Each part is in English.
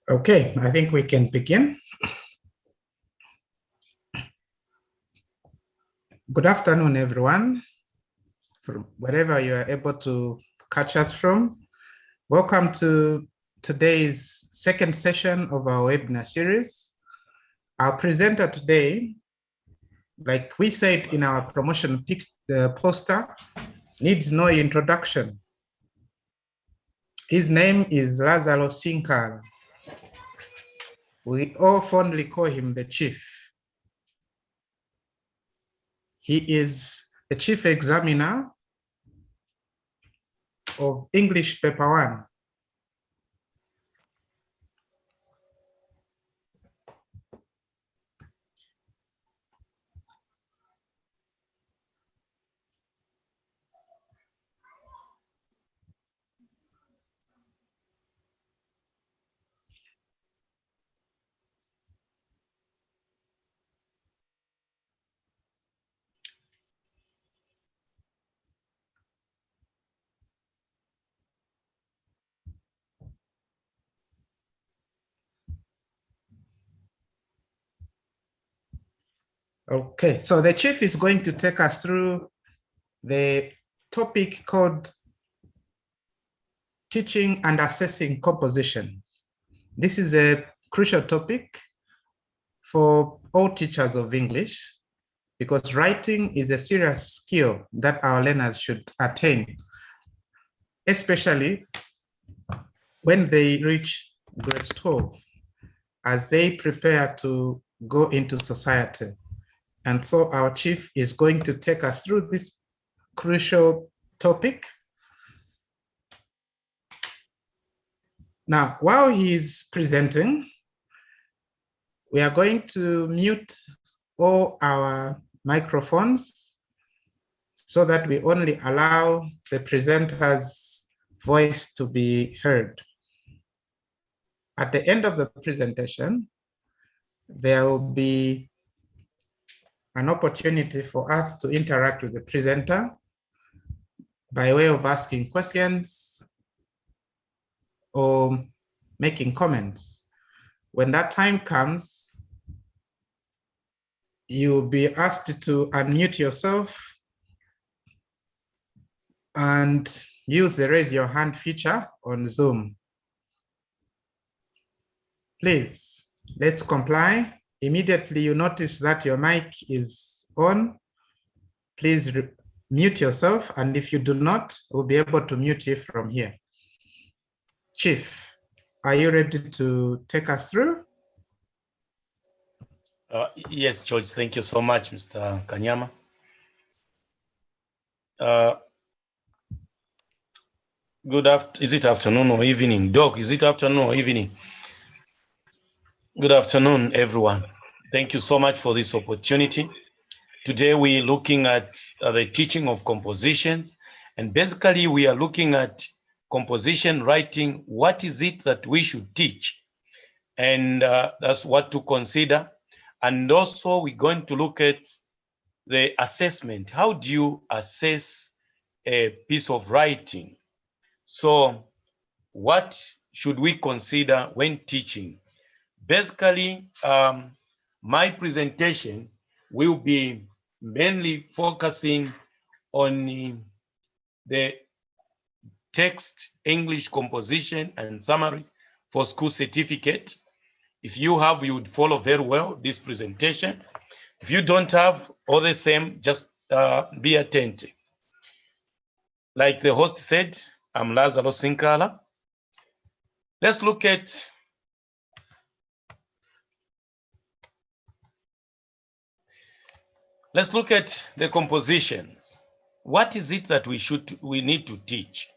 Okay, I think we can begin. Good afternoon, everyone, from wherever you are able to catch us from. Welcome to today's second session of our webinar series. Our presenter today, like we said in our promotion poster, needs no introduction. His name is Lazaro Sinkara. We all fondly call him the Chief. He is the Chief Examiner of English Paper 1. Okay, so the Chief is going to take us through the topic called teaching and assessing compositions. This is a crucial topic for all teachers of English because writing is a serious skill that our learners should attain, especially when they reach grade 12, as they prepare to go into society. And so our Chief is going to take us through this crucial topic. Now, while he's presenting, we are going to mute all our microphones so that we only allow the presenter's voice to be heard. At the end of the presentation, there will be an opportunity for us to interact with the presenter by way of asking questions or making comments. When that time comes, you'll be asked to unmute yourself and use the raise your hand feature on Zoom. Please, let's comply. Immediately you notice that your mic is on, please mute yourself. And if you do not, we'll be able to mute you from here. Chief, are you ready to take us through? Yes, George, thank you so much, Mr. Kanyama. Is it afternoon or evening? Doc, is it afternoon or evening? Good afternoon, everyone. Thank you so much for this opportunity. Today we're looking at the teaching of compositions, and basically we are looking at composition writing. What is it that we should teach? And that's what to consider. And also we're going to look at the assessment. How do you assess a piece of writing? So what should we consider when teaching? Basically, my presentation will be mainly focusing on the text, English composition and summary for school certificate. If you have, you would follow very well this presentation. If you don't have, all the same, just be attentive. Like the host said, I'm Lazaro Sinkala. Let's look at the compositions. What is it that we need to teach?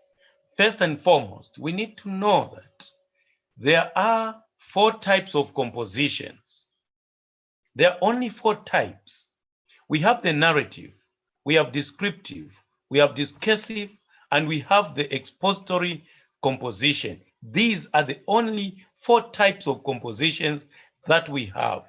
First and foremost, we need to know that there are 4 types of compositions. There are only 4 types. We have the narrative, we have descriptive, we have discussive, and we have the expository composition. These are the only 4 types of compositions that we have.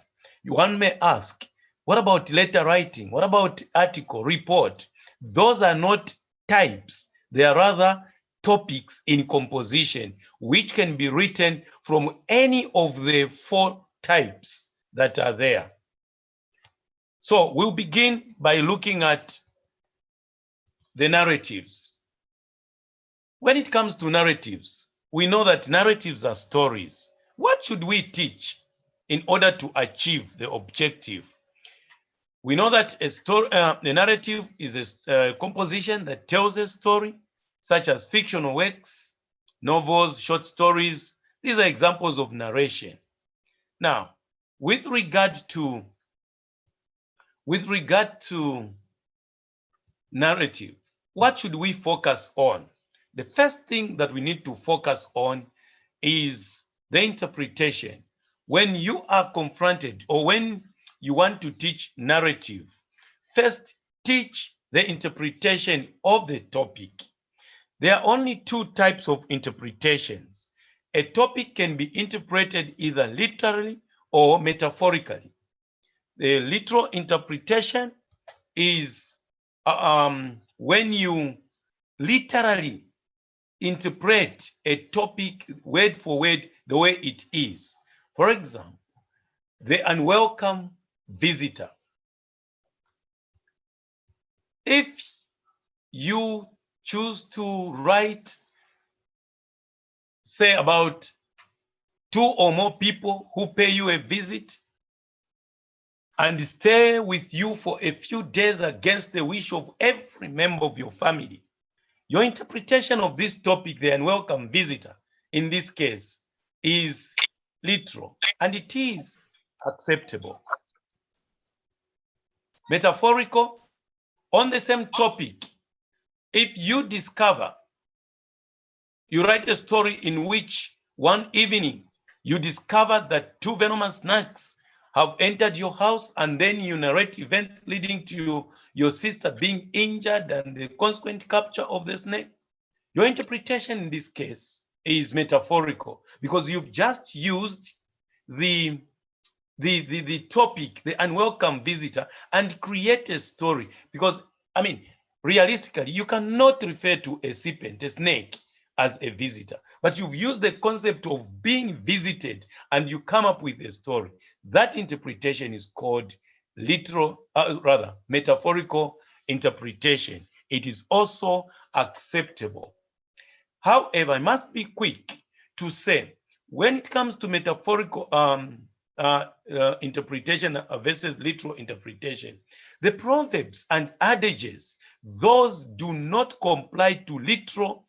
One may ask, what about letter writing? What about article, report? Those are not types. They are rather topics in composition, which can be written from any of the 4 types that are there. So we'll begin by looking at the narratives. When it comes to narratives, we know that narratives are stories. What should we teach in order to achieve the objective? We know that a narrative is a composition that tells a story, such as fictional works, novels, short stories. These are examples of narration. Now, with regard to narrative, what should we focus on? The first thing that we need to focus on is the interpretation. When you are confronted or when you want to teach narrative, first teach the interpretation of the topic. There are only 2 types of interpretations. A topic can be interpreted either literally or metaphorically. The literal interpretation is when you literally interpret a topic word for word the way it is. For example, the unwelcome visitor. If you choose to write, say, about 2 or more people who pay you a visit and stay with you for a few days against the wish of every member of your family, your interpretation of this topic, the unwelcome visitor, in this case, is literal, and it is acceptable. Metaphorical, on the same topic, if you discover, you write a story in which one evening you discover that 2 venomous snakes have entered your house, and then you narrate events leading to your sister being injured and the consequent capture of the snake, your interpretation in this case is metaphorical, because you've just used the topic, the unwelcome visitor, and create a story. Because, I mean, realistically, you cannot refer to a serpent, a snake, as a visitor, but you've used the concept of being visited and you come up with a story. That interpretation is called metaphorical interpretation. It is also acceptable. However, I must be quick to say, when it comes to metaphorical interpretation versus literal interpretation, the proverbs and adages, those do not comply to literal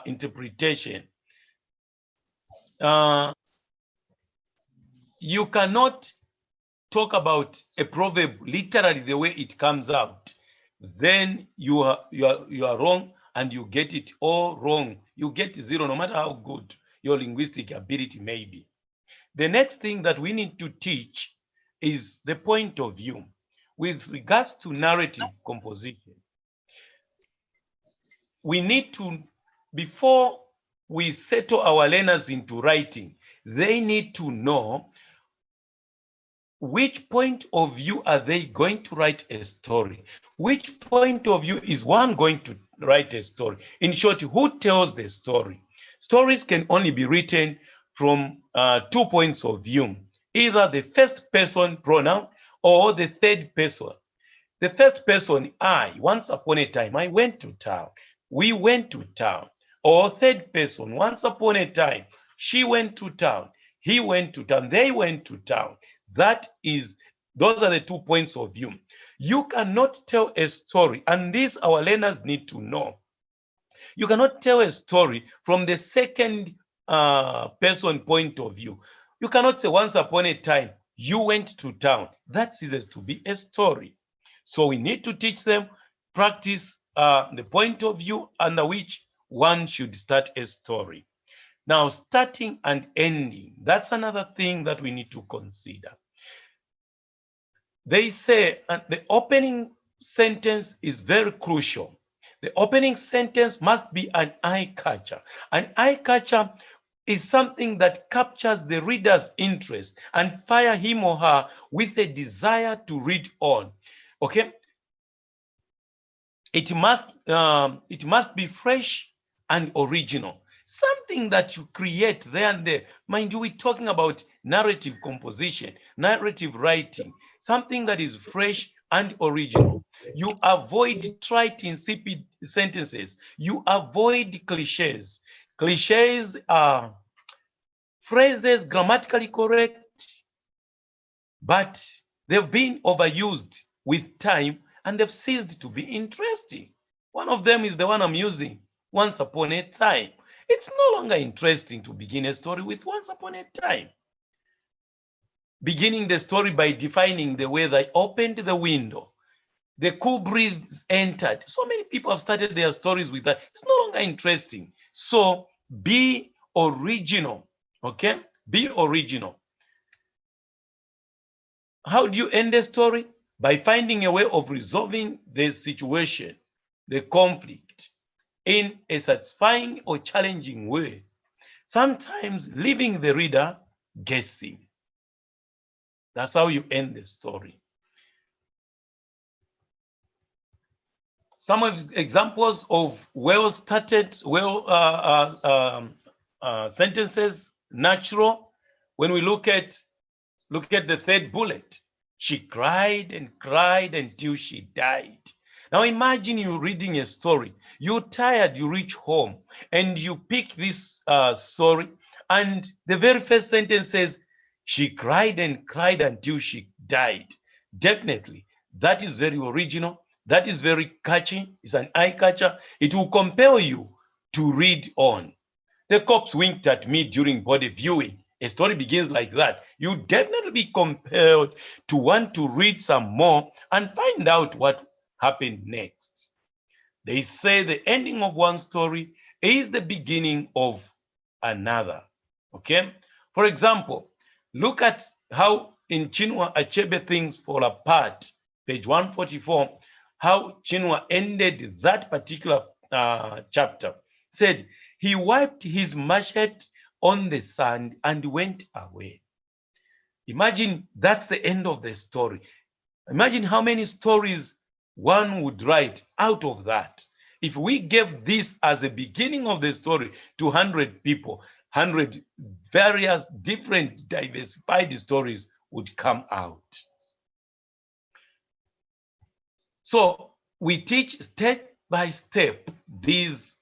interpretation. You cannot talk about a proverb literally the way it comes out. Then you are wrong, and you get it all wrong. You get 0, no matter how good your linguistic ability may be. The next thing that we need to teach is the point of view. With regards to narrative composition, we need to, before we settle our learners into writing, they need to know which point of view are they going to write a story? Which point of view is one going to write a story? In short, who tells the story? Stories can only be written from 2 points of view, either the first person pronoun or the third person. The first person, I, once upon a time, I went to town. We went to town. Or third person, once upon a time, she went to town. He went to town. They went to town. Those are the 2 points of view. You cannot tell a story, and this our learners need to know. You cannot tell a story from the second person point of view. You cannot say, once upon a time, you went to town. That ceases to be a story. So we need to teach them, practice the point of view under which one should start a story. Now, starting and ending, that's another thing that we need to consider. They say the opening sentence is very crucial. The opening sentence must be an eye catcher. An eye catcher is something that captures the reader's interest and fire him or her with a desire to read on. Okay? It must be fresh and original. Something that you create there and there. Mind you, we're talking about narrative composition, narrative writing, something that is fresh and original. You avoid trite, insipid sentences. You avoid cliches. Cliches are phrases grammatically correct, but they've been overused with time and they've ceased to be interesting. One of them is the one I'm using, once upon a time. It's no longer interesting to begin a story with once upon a time. Beginning the story by defining the way they opened the window, the cool breeze entered. So many people have started their stories with that. It's no longer interesting. So be original, okay? Be original. How do you end a story? By finding a way of resolving the situation, the conflict, in a satisfying or challenging way. Sometimes leaving the reader guessing. That's how you end the story. Some of examples of well-started, sentences, natural. When we look at the third bullet, she cried and cried until she died. Now imagine you reading a story. You're tired, you reach home, and you pick this story, and the very first sentence says, she cried and cried until she died. Definitely, that is very original. That is very catchy. It's an eye catcher. It will compel you to read on. The cops winked at me during body viewing. A story begins like that. You definitely be compelled to want to read some more and find out what happened next. They say the ending of one story is the beginning of another. Okay? For example, look at how in Chinua Achebe Things Fall Apart, page 144, how Chinua ended that particular chapter. Said, he wiped his machete on the sand and went away. Imagine that's the end of the story. Imagine how many stories one would write out of that. If we gave this as a beginning of the story to 100 people, 100 various different diversified stories would come out. So we teach step by step these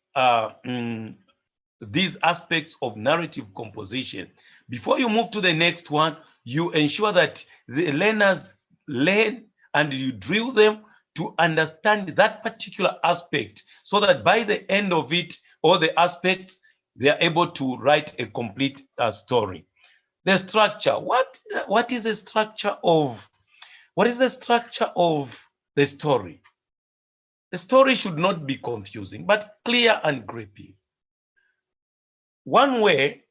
aspects of narrative composition. Before you move to the next one, you ensure that the learners learn and you drill them to understand that particular aspect so that by the end of it, all the aspects, they are able to write a complete story. The structure, what is the structure of, the story? The story should not be confusing, but clear and gripping. One way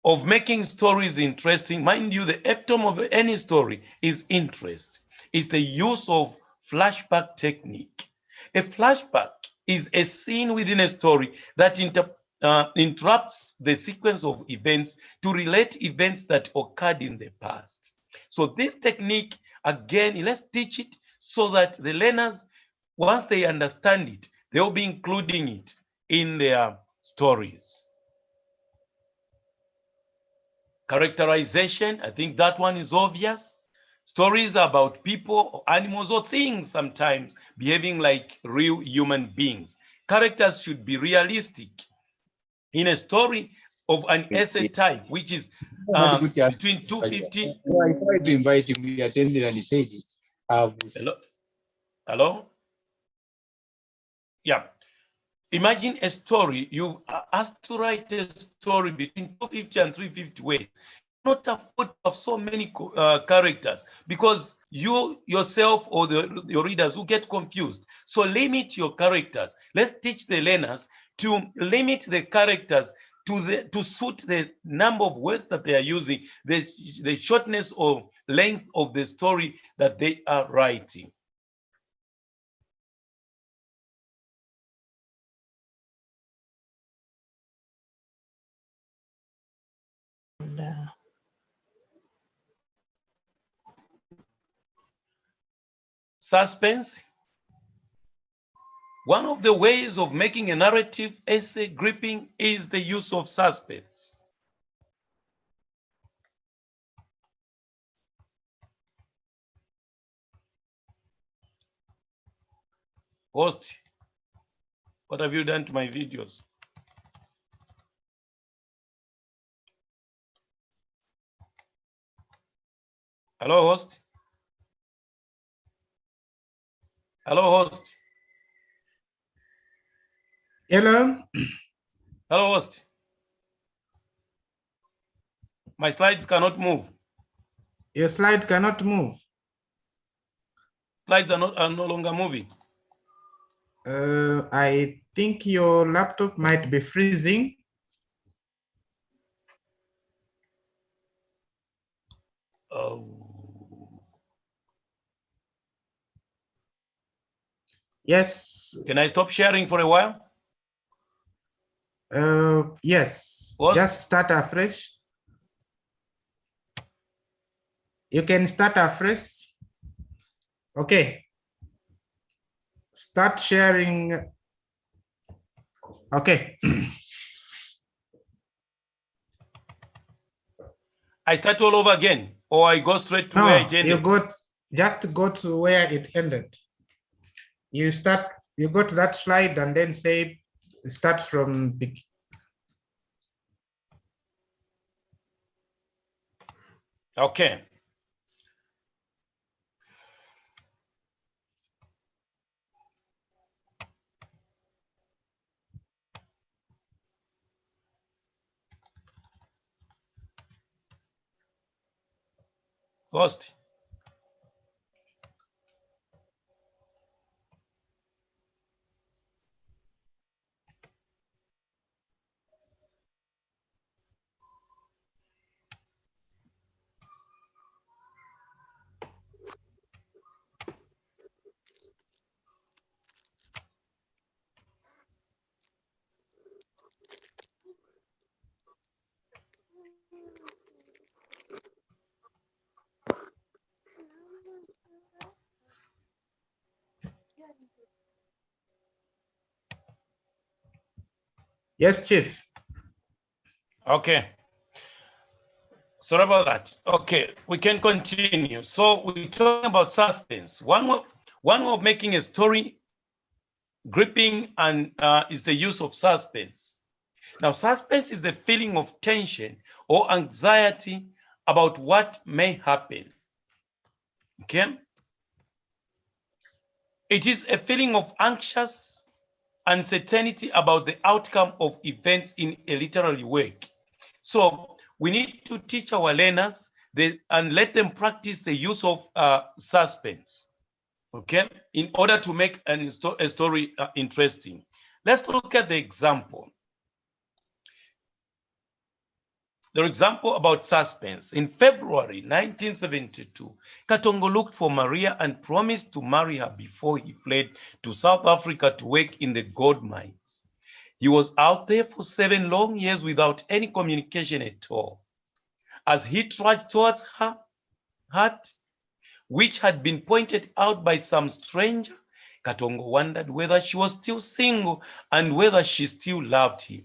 of making stories interesting, mind you, the epitome of any story is interest. It's the use of flashback technique. A flashback is a scene within a story that interrupts the sequence of events to relate events that occurred in the past. So this technique, again, let's teach it so that the learners, once they understand it, they'll be including it in their stories. Characterization, I think that one is obvious. Stories about people or animals or things sometimes behaving like real human beings. Characters should be realistic. In a story of an essay type, which is between 250. I tried to invite him, he attended and he said, Hello? Hello? Yeah. Imagine a story, you are asked to write a story between 250 and 350 words. Not afford of so many characters because you yourself or your readers will get confused. So limit your characters. Let's teach the learners to limit the characters to suit the number of words that they are using, the shortness or length of the story that they are writing. Suspense. One of the ways of making a narrative essay gripping is the use of suspense. Host, what have you done to my videos? Hello, host. Hello, host. Hello. Hello, host. My slides cannot move. Your slide cannot move. Slides are no longer moving. I think your laptop might be freezing. Oh. Yes. Can I stop sharing for a while? Yes. What? Just start afresh. You can start afresh. Okay. Start sharing. Okay. I start all over again, or I go straight to where it ended? Just go to where it ended. You go to that slide and then say, start from beginning. Okay. Host. Yes, Chief. Okay. Sorry about that. Okay, we can continue. So we're talking about suspense. One way of making a story gripping and is the use of suspense. Now, suspense is the feeling of tension or anxiety about what may happen. Okay? It is a feeling of anxious uncertainty about the outcome of events in a literary work. So we need to teach our learners and let them practice the use of suspense, okay, in order to make a story interesting. Let's look at the example. The example about suspense. In February 1972, Katongo looked for Maria and promised to marry her before he fled to South Africa to work in the gold mines. He was out there for 7 long years without any communication at all. As he trudged towards her hut, which had been pointed out by some stranger, Katongo wondered whether she was still single and whether she still loved him.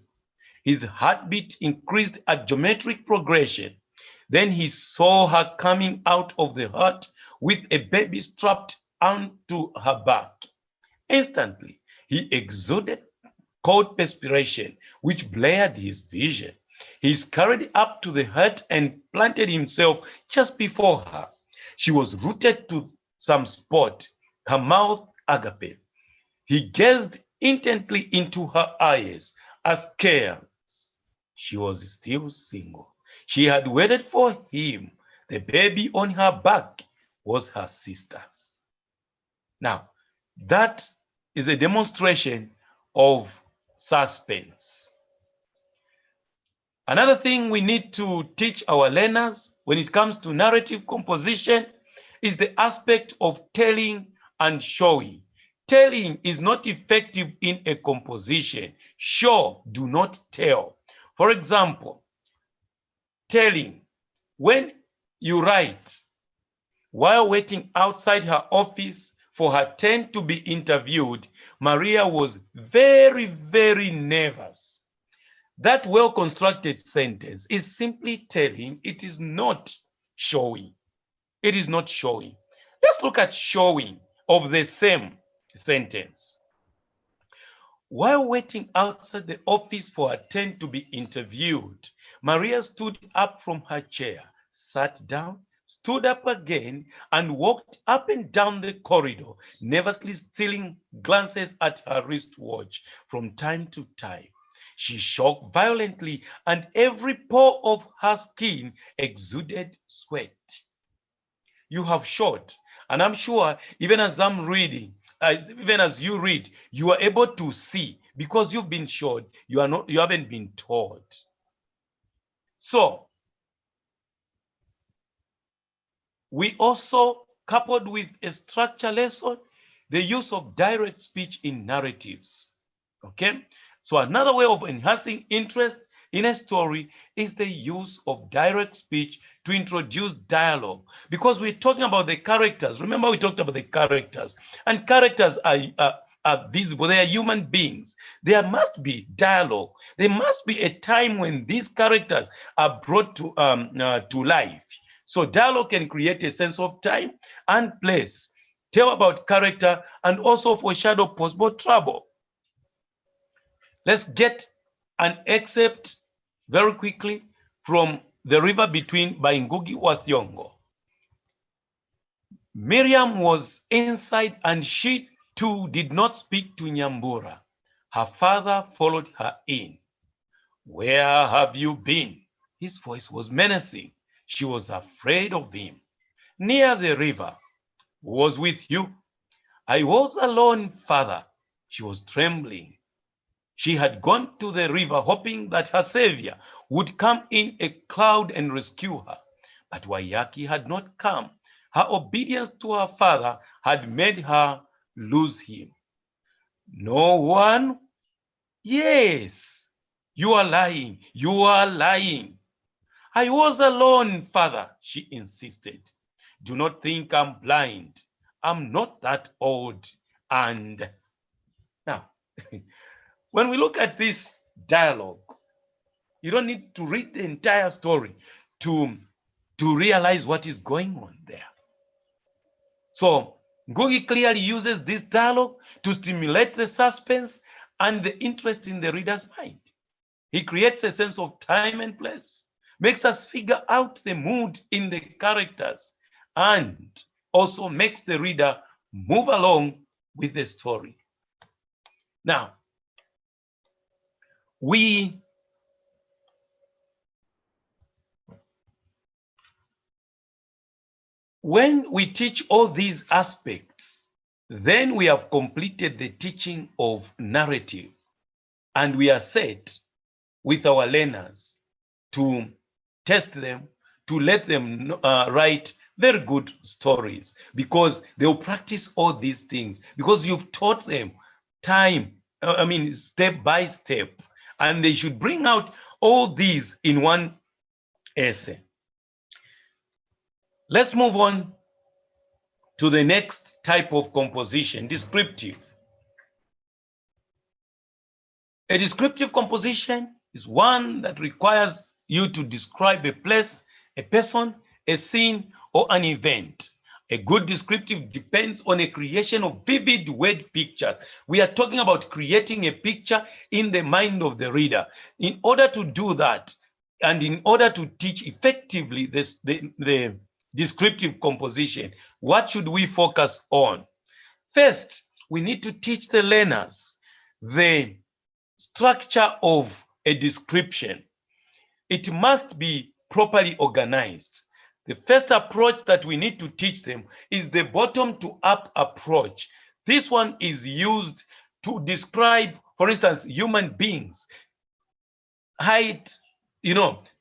His heartbeat increased at geometric progression. Then he saw her coming out of the hut with a baby strapped onto her back. Instantly, he exuded cold perspiration, which blurred his vision. He scurried up to the hut and planted himself just before her. She was rooted to some spot, her mouth agape. He gazed intently into her eyes, askance. She was still single. She had waited for him. The baby on her back was her sister's. Now, that is a demonstration of suspense. Another thing we need to teach our learners when it comes to narrative composition is the aspect of telling and showing. Telling is not effective in a composition. Show, do not tell. For example, telling, when you write, while waiting outside her office for her turn to be interviewed, Maria was very, very nervous. That well-constructed sentence is simply telling it is not showing. It is not showing. Let's look at showing of the same sentence. While waiting outside the office for her turn to be interviewed, Maria stood up from her chair, sat down, stood up again, and walked up and down the corridor, nervously stealing glances at her wristwatch from time to time. She shook violently, and every pore of her skin exuded sweat. You have shot, and I'm sure even as I'm reading, even as you read, you are able to see, because you've been shot, you haven't been taught. So we also, coupled with a structure lesson, the use of direct speech in narratives. Okay, so another way of enhancing interest in a story is the use of direct speech to introduce dialogue, because we're talking about the characters. Remember, we talked about the characters, and characters are visible. They are human beings. There must be dialogue. There must be a time when these characters are brought to life. So dialogue can create a sense of time and place, tell about character, and also foreshadow possible trouble. Let's get an excerpt very quickly from The River Between by Ngugi wa Thiong'o. Miriam was inside, and she too did not speak to Nyambura. Her father followed her in. "Where have you been?" His voice was menacing. She was afraid of him. "Near the river." "Who was with you?" "I was alone, father." She was trembling. She had gone to the river hoping that her savior would come in a cloud and rescue her. But Wayaki had not come. Her obedience to her father had made her lose him. "No one?" "Yes." "You are lying. You are lying." "I was alone, father," she insisted. "Do not think I'm blind. I'm not that old." And now, when we look at this dialogue, you don't need to read the entire story to realize what is going on there. So Ngugi clearly uses this dialogue to stimulate the suspense and the interest in the reader's mind. He creates a sense of time and place, makes us figure out the mood in the characters, and also makes the reader move along with the story. Now, when we teach all these aspects, then we have completed the teaching of narrative, and we are set with our learners to test them, to let them write very good stories, because they'll practice all these things, because you've taught them step by step, and they should bring out all these in one essay. Let's move on to the next type of composition, descriptive. A descriptive composition is one that requires you to describe a place, a person, a scene, or an event. A good descriptive depends on a creation of vivid word pictures. We are talking about creating a picture in the mind of the reader. In order to do that, and in order to teach effectively the descriptive composition, what should we focus on? First, we need to teach the learners the structure of a description. It must be properly organized. The first approach that we need to teach them is the bottom to up approach. This one is used to describe, for instance, human beings, height,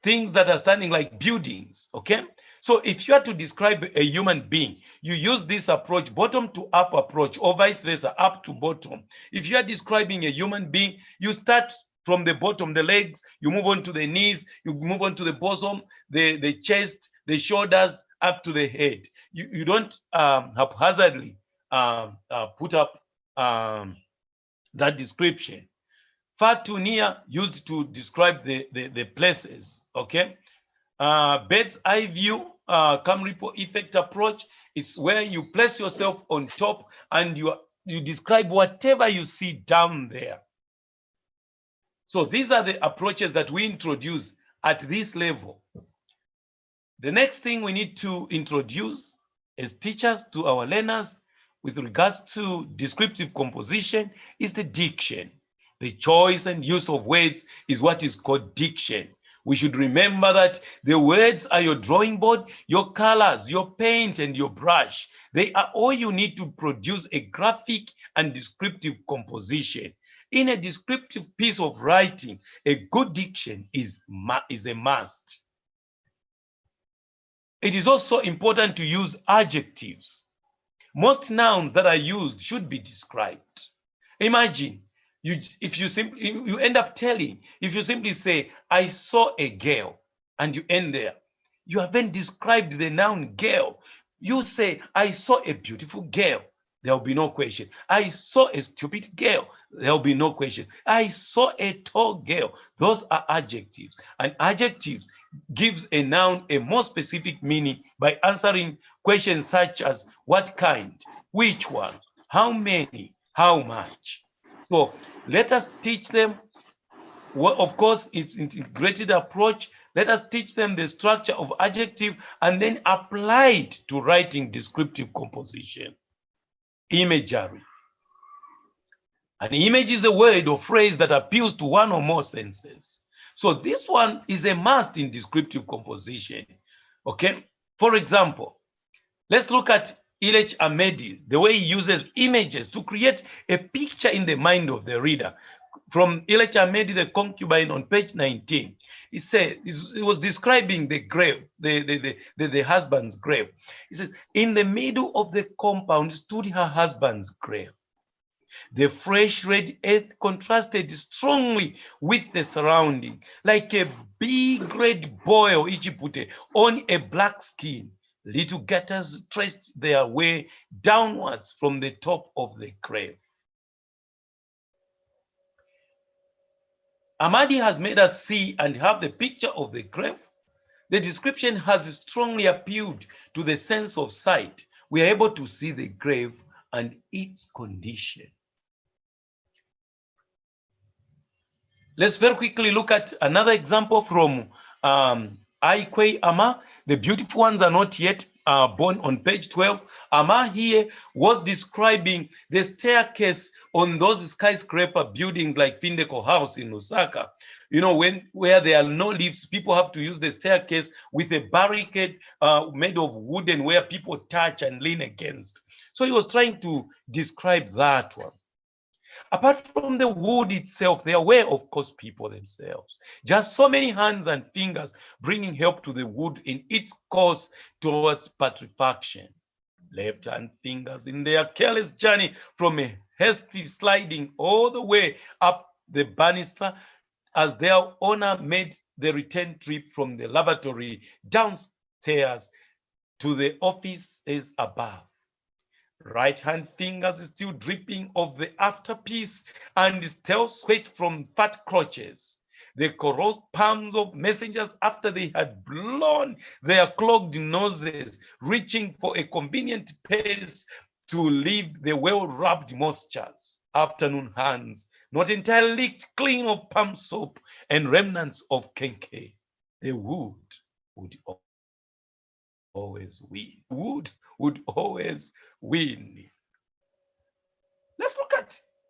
things that are standing like buildings, okay? So if you are to describe a human being, you use this approach, bottom to up approach, or vice versa, up to bottom. If you are describing a human being, you start from the bottom, the legs, you move on to the knees, you move on to the bosom, the chest, the shoulders, up to the head. You don't haphazardly put up that description. Far too near used to describe the places, okay? Bird's eye view, cam ripple effect approach, it's where you place yourself on top and you describe whatever you see down there. So these are the approaches that we introduce at this level. The next thing we need to introduce as teachers to our learners with regards to descriptive composition is the diction. The choice and use of words is what is called diction. We should remember that the words are your drawing board, your colors, your paint, and your brush. They are all you need to produce a graphic and descriptive composition. In a descriptive piece of writing, a good diction is a must. It is also important to use adjectives. Most nouns that are used should be described. Imagine, if you simply say, I saw a girl, and you end there, you haven't described the noun girl. You say, I saw a beautiful girl, there will be no question. I saw a stupid girl, there will be no question. I saw a tall girl. Those are adjectives, and adjectives gives a noun a more specific meaning by answering questions such as what kind, which one, how many, how much. So let us teach them, well, of course, it's integrated approach. Let us teach them the structure of adjective and then apply it to writing descriptive composition. Imagery. An image is a word or phrase that appeals to one or more senses. So this one is a must in descriptive composition. Okay? For example, let's look at Ilech Ahmedi, the way he uses images to create a picture in the mind of the reader. From Ilech Ahmedi, the concubine, on page 19, he said, he was describing the grave, the husband's grave. He says, in the middle of the compound stood her husband's grave. The fresh red earth contrasted strongly with the surrounding, like a big red boil Ijipute on a black skin. Little gutters traced their way downwards from the top of the grave. Ahmadi has made us see and have the picture of the grave. The description has strongly appealed to the sense of sight. We are able to see the grave and its condition. Let's very quickly look at another example from Aikwe Ama. The beautiful ones are not yet born, on page 12. Ama here was describing the staircase on those skyscraper buildings like Pinnacle House in Osaka. You know, where there are no lifts, people have to use the staircase with a barricade made of wooden where people touch and lean against. So he was trying to describe that one. Apart from the wood itself, they are aware, of course, people themselves. Just so many hands and fingers bringing help to the wood in its course towards putrefaction. Left hand fingers in their careless journey from a hasty sliding all the way up the banister as their owner made the return trip from the lavatory downstairs to the offices above. Right hand fingers still dripping of the afterpiece and still sweat from fat crotches. The corrosed palms of messengers after they had blown their clogged noses, reaching for a convenient pace to leave the well-rubbed moistures. Afternoon hands, not entirely licked clean of palm soap and remnants of kenkey. The wood would always win. Wood would always win. Let's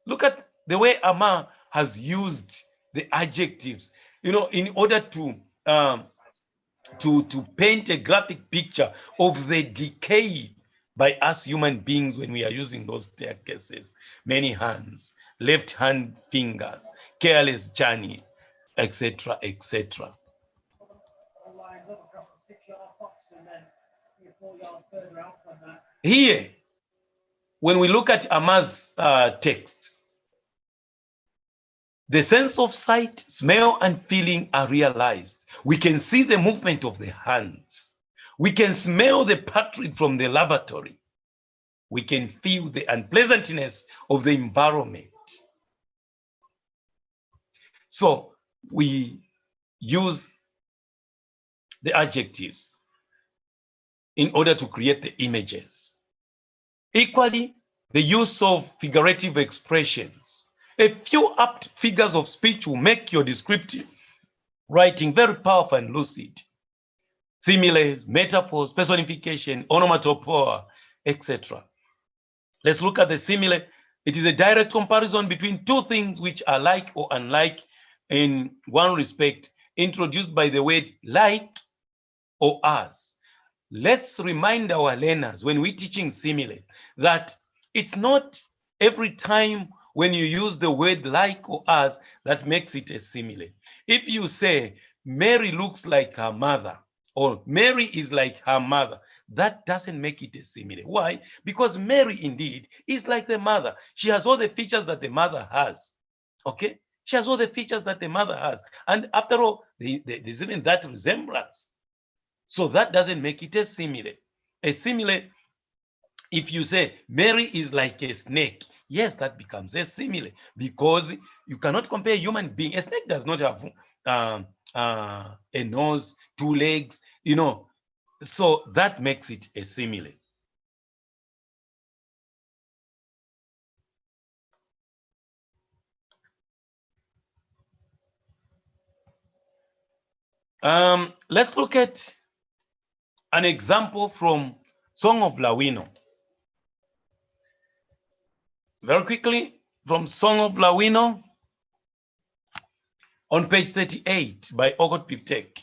look at the way Ama has used the adjectives, you know, in order to paint a graphic picture of the decay by us human beings when we are using those staircases. Many hands, left hand fingers, careless journey, etc., etc. Here, when we look at Ama's text, the sense of sight, smell, and feeling are realized. We can see the movement of the hands. We can smell the patron from the lavatory. we can feel the unpleasantness of the environment. So we use the adjectives in order to create the images. Equally, the use of figurative expressions. A few apt figures of speech will make your descriptive writing very powerful and lucid. Similes, metaphors, personification, onomatopoeia, etc. Let's look at the simile. It is a direct comparison between two things which are like or unlike in one respect, introduced by the word like or as. Let's remind our learners when we're teaching simile that it's not every time when you use the word like or as that makes it a simile. If you say Mary looks like her mother, or Mary is like her mother, that doesn't make it a simile. Why? Because Mary indeed is like the mother. She has all the features that the mother has. Okay? She has all the features that the mother has. And after all, there's even that resemblance. So that doesn't make it a simile. A simile, if you say Mary is like a snake, yes, that becomes a simile, because you cannot compare a human being. A snake does not have a nose, two legs, you know, so that makes it a simile. Let's look at an example from Song of Lawino. Very quickly, from Song of Lawino, on page 38 by Ogot Piptek,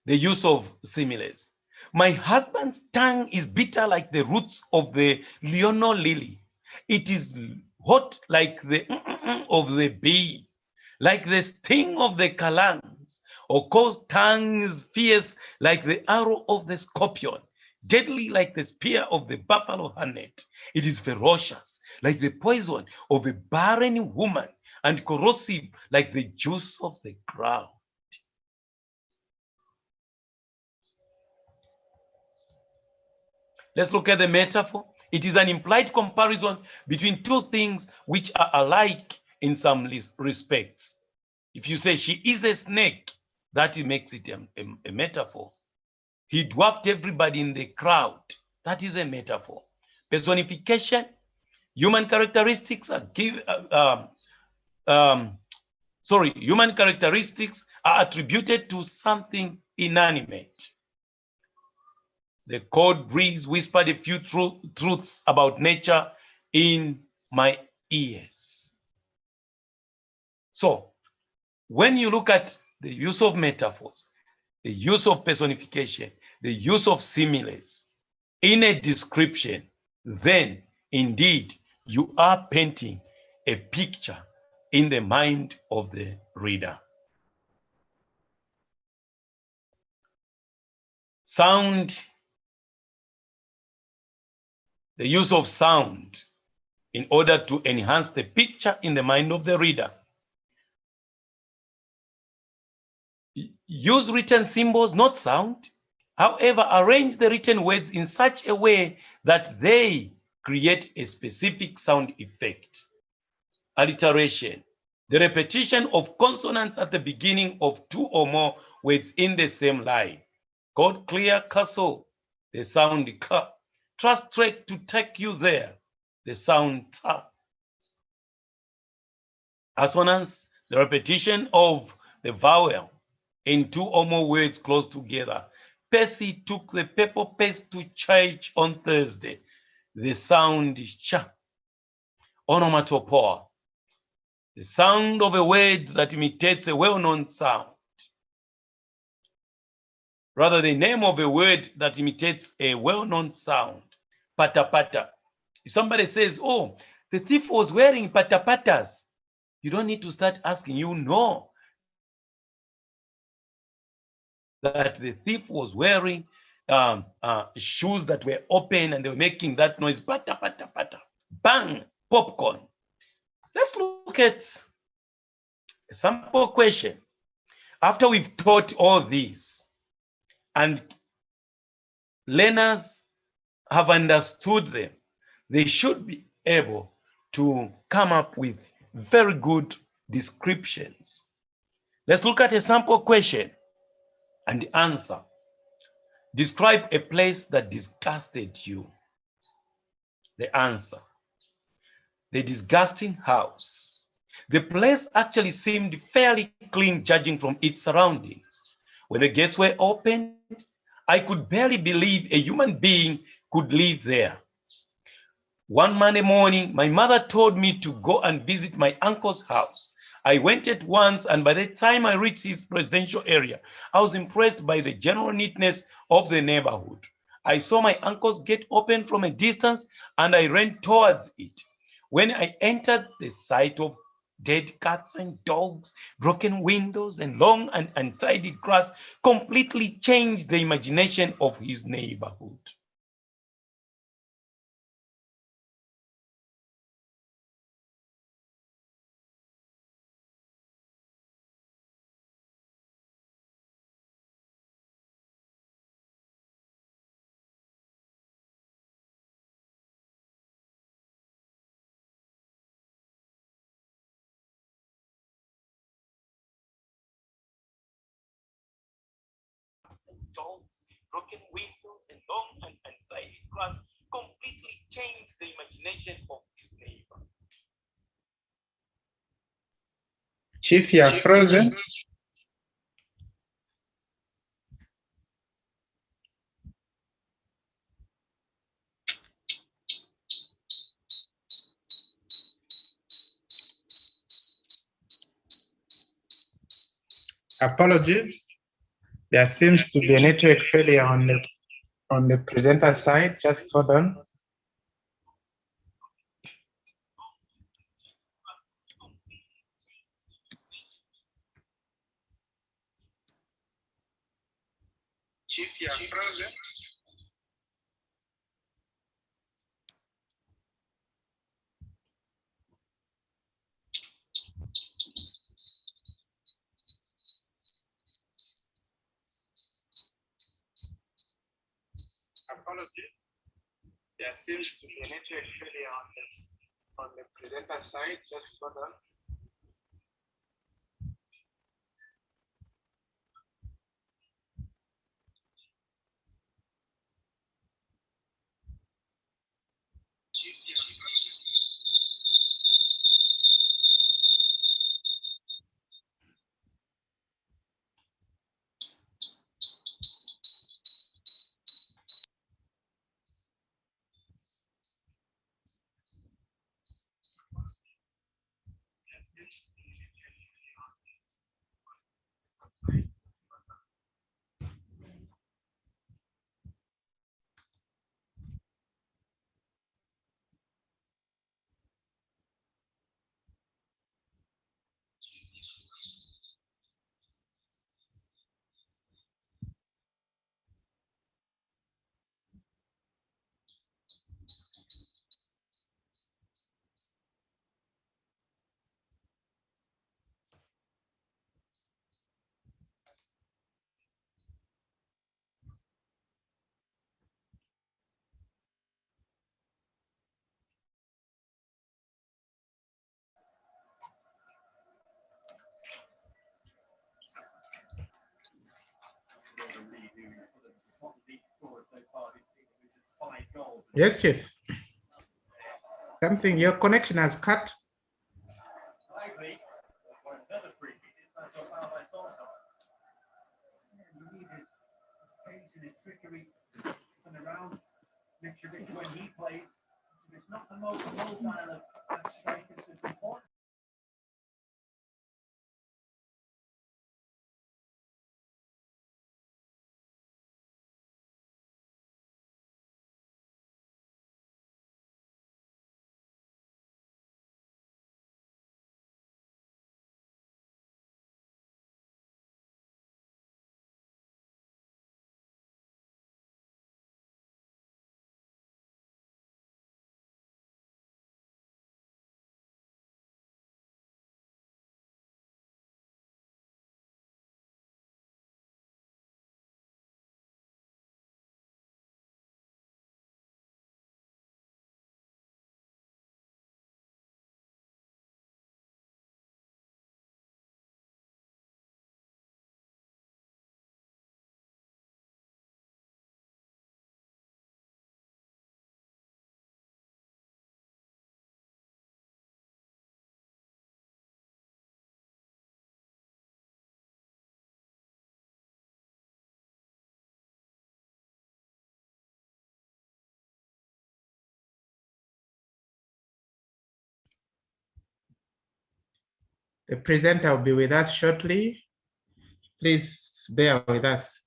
the use of similes. My husband's tongue is bitter like the roots of the Leonor lily. It is hot like the of the bee, like the sting of the calangs. Oko's tongue is fierce like the arrow of the scorpion, deadly like the spear of the buffalo hornet. It is ferocious like the poison of a barren woman, and corrosive like the juice of the ground. Let's look at the metaphor. It is an implied comparison between two things which are alike in some respects. If you say she is a snake, that makes it a metaphor. He dwarfed everybody in the crowd. That is a metaphor. Personification, human characteristics are human characteristics are attributed to something inanimate. The cold breeze whispered a few truths about nature in my ears. So, when you look at the use of metaphors, the use of personification, the use of similes in a description, then indeed you are painting a picture in the mind of the reader. Sound, the use of sound in order to enhance the picture in the mind of the reader. Use written symbols, not sound. However, arrange the written words in such a way that they create a specific sound effect. Alliteration, the repetition of consonants at the beginning of two or more words in the same line. God clear castle, the sound ka. Trust trek to take you there, the sound ta. Assonance, the repetition of the vowel in two or more words close together. Percy took the paper paste to church on Thursday. The sound is cha. Onomatopoeia, the sound of a word that imitates a well-known sound. Rather, the name of a word that imitates a well-known sound. Pata pata. If somebody says, oh, the thief was wearing pata patas, you don't need to start asking. You know that the thief was wearing shoes that were open and they were making that noise. Pata pata pata. Bang, popcorn. Let's look at a sample question. After we've taught all these and learners have understood them, they should be able to come up with very good descriptions. Let's look at a sample question and answer. Describe a place that disgusted you. The answer: the disgusting house. The place actually seemed fairly clean, judging from its surroundings. When the gates were opened, I could barely believe a human being could live there. One Monday morning, my mother told me to go and visit my uncle's house. I went at once, and by the time I reached his residential area, I was impressed by the general neatness of the neighborhood. I saw my uncle's gate open from a distance, and I ran towards it. When I entered, the sight of dead cats and dogs, broken windows, and long and untidy grass completely changed the imagination of his neighborhood. Dogs, broken windows, and long and untidy grass completely changed the imagination of his neighbor. Chief, you are frozen. Apologies. There seems to be a network failure on the presenter side. Just hold on. Chief, you are frozen. Apologies. There seems to be a network failure on the presenter side. Just hold on. Chief, you are frozen. Yes, Chief. Something, your connection has cut. When he plays, it's not the most mobile of strikers that's important. The presenter will be with us shortly. Please bear with us.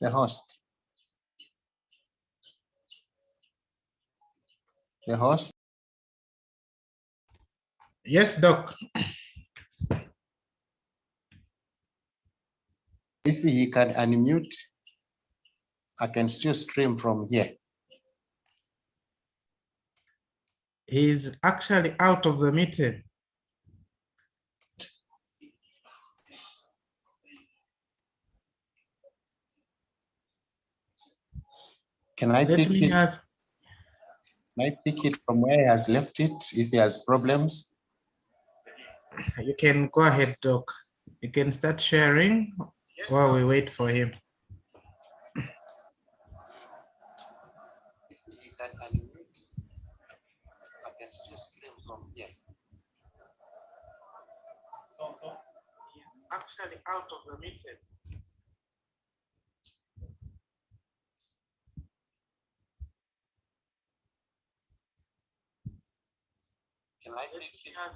The host. The host. Yes, Doc. If he can unmute, I can still stream from here. He's actually out of the meeting. Can I Let pick me it? ask. Can I pick it from where he has left it if he has problems? You can go ahead, Doc. You can start sharing while we wait for him. If he can unmute, I can still stream from here. He's actually out of the meeting. Can I pick it? Can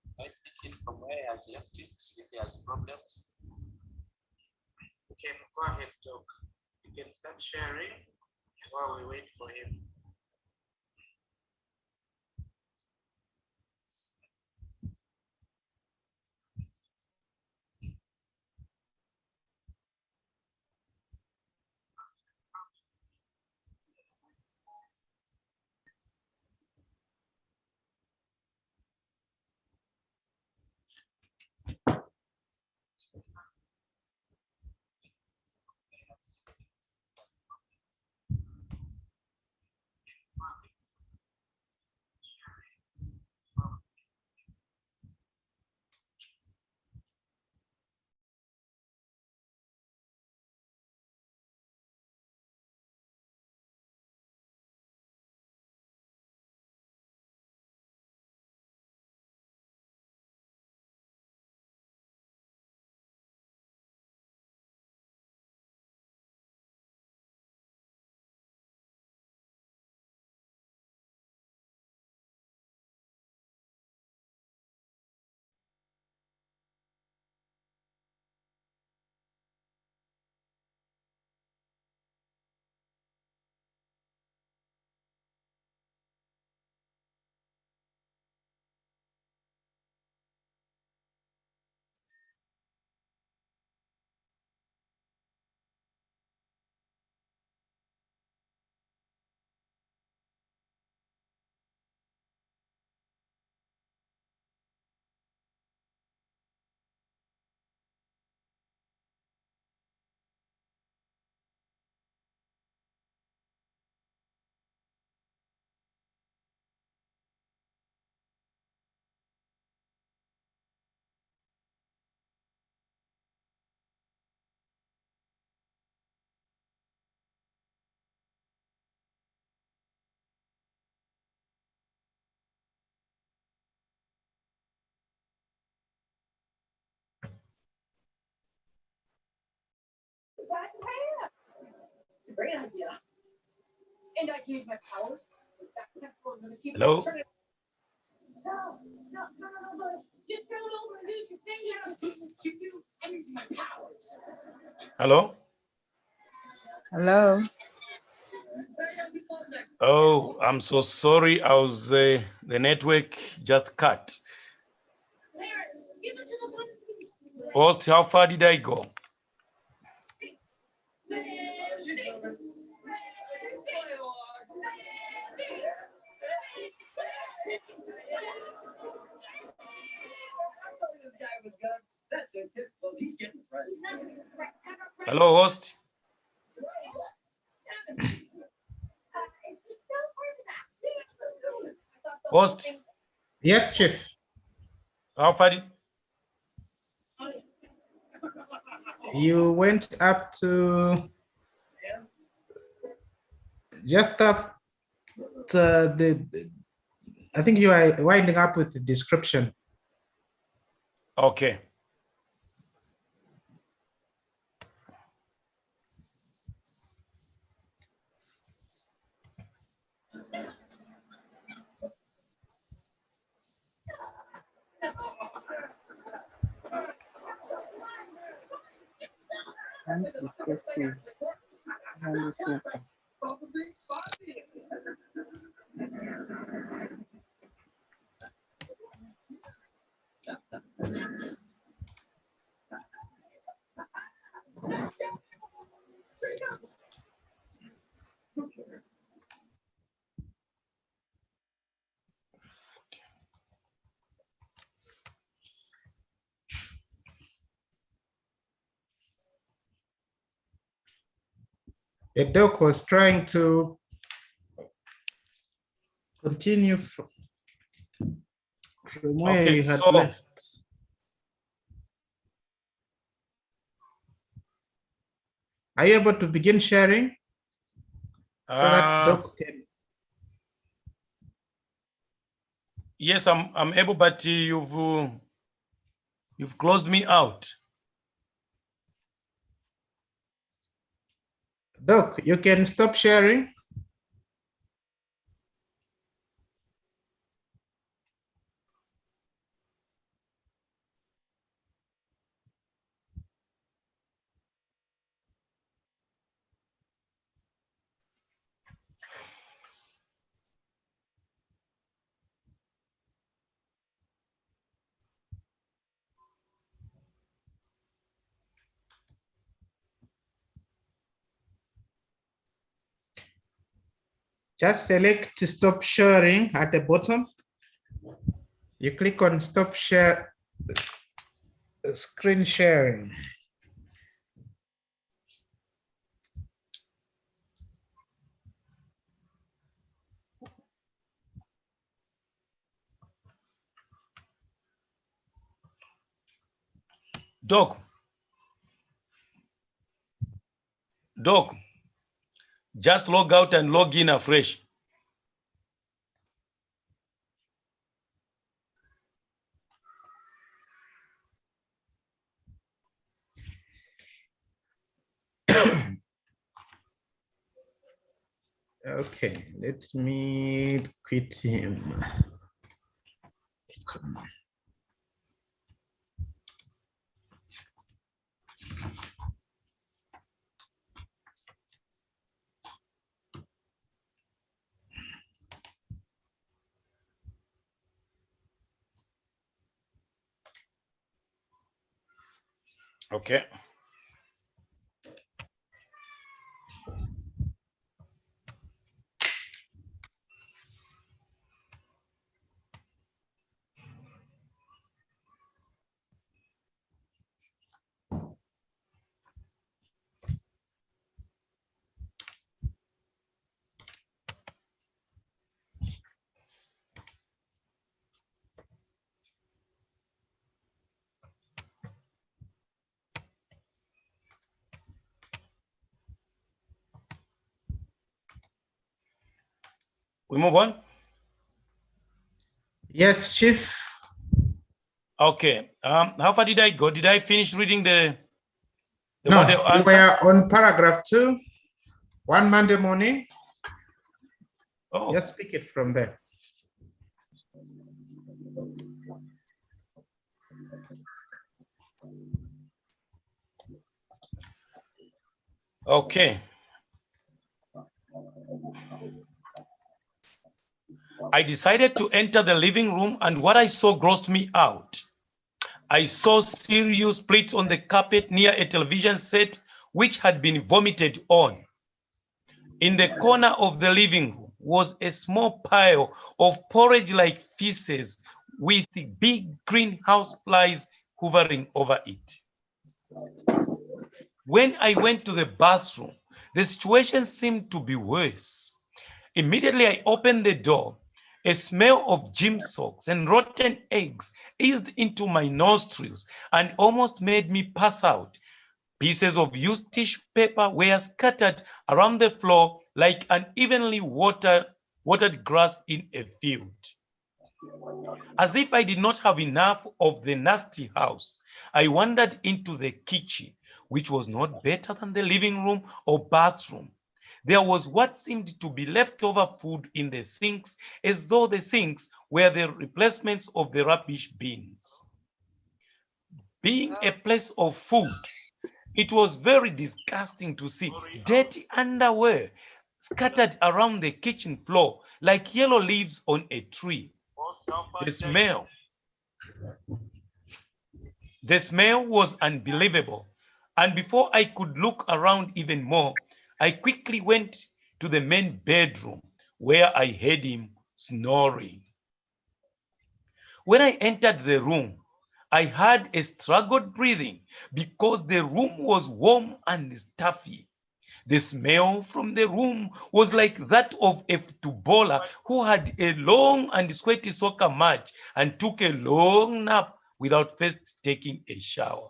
I pick it from where he has left it if he has problems? You can go ahead, Doc. You can start sharing while we wait for him. Great idea. And I can use my powers. Hello? No, just go over and use your finger. You do anything my powers. Hello? Hello. Oh, I'm so sorry. I was the network just cut. Host, how far did I go? Hello, host. Host, Yes, Chief. how far did You went up to just after I think you are winding up with the description. Okay. Discussive. The doc was trying to continue from where Okay, you had so left. Are you able to begin sharing so that doc can? yes, I'm able, but you've closed me out. Doc, you can stop sharing. Just select stop sharing at the bottom. You click on stop share screen sharing. Doc, just log out and log in afresh. Okay, let me quit him. Come on. Okay. We move on? Yes, Chief. Okay. How far did I go? Did I finish reading the No, model we answer? were on paragraph 2, one Monday morning. Oh. Just pick it from there. Okay. I decided to enter the living room, and what I saw grossed me out. I saw Sirius split on the carpet near a television set which had been vomited on. In the corner of the living room was a small pile of porridge-like feces with big green houseflies hovering over it. When I went to the bathroom, the situation seemed to be worse. Immediately I opened the door. A smell of gym socks and rotten eggs eased into my nostrils and almost made me pass out. Pieces of used tissue paper were scattered around the floor like unevenly watered grass in a field. As if I did not have enough of the nasty house, I wandered into the kitchen, which was not better than the living room or bathroom. There was what seemed to be leftover food in the sinks, as though the sinks were the replacements of the rubbish bins. Being a place of food, it was very disgusting to see dirty underwear scattered around the kitchen floor like yellow leaves on a tree. The smell was unbelievable. And before I could look around even more, I quickly went to the main bedroom where I heard him snoring. When I entered the room, I had a struggled breathing because the room was warm and stuffy. The smell from the room was like that of a footballer who had a long and sweaty soccer match and took a long nap without first taking a shower.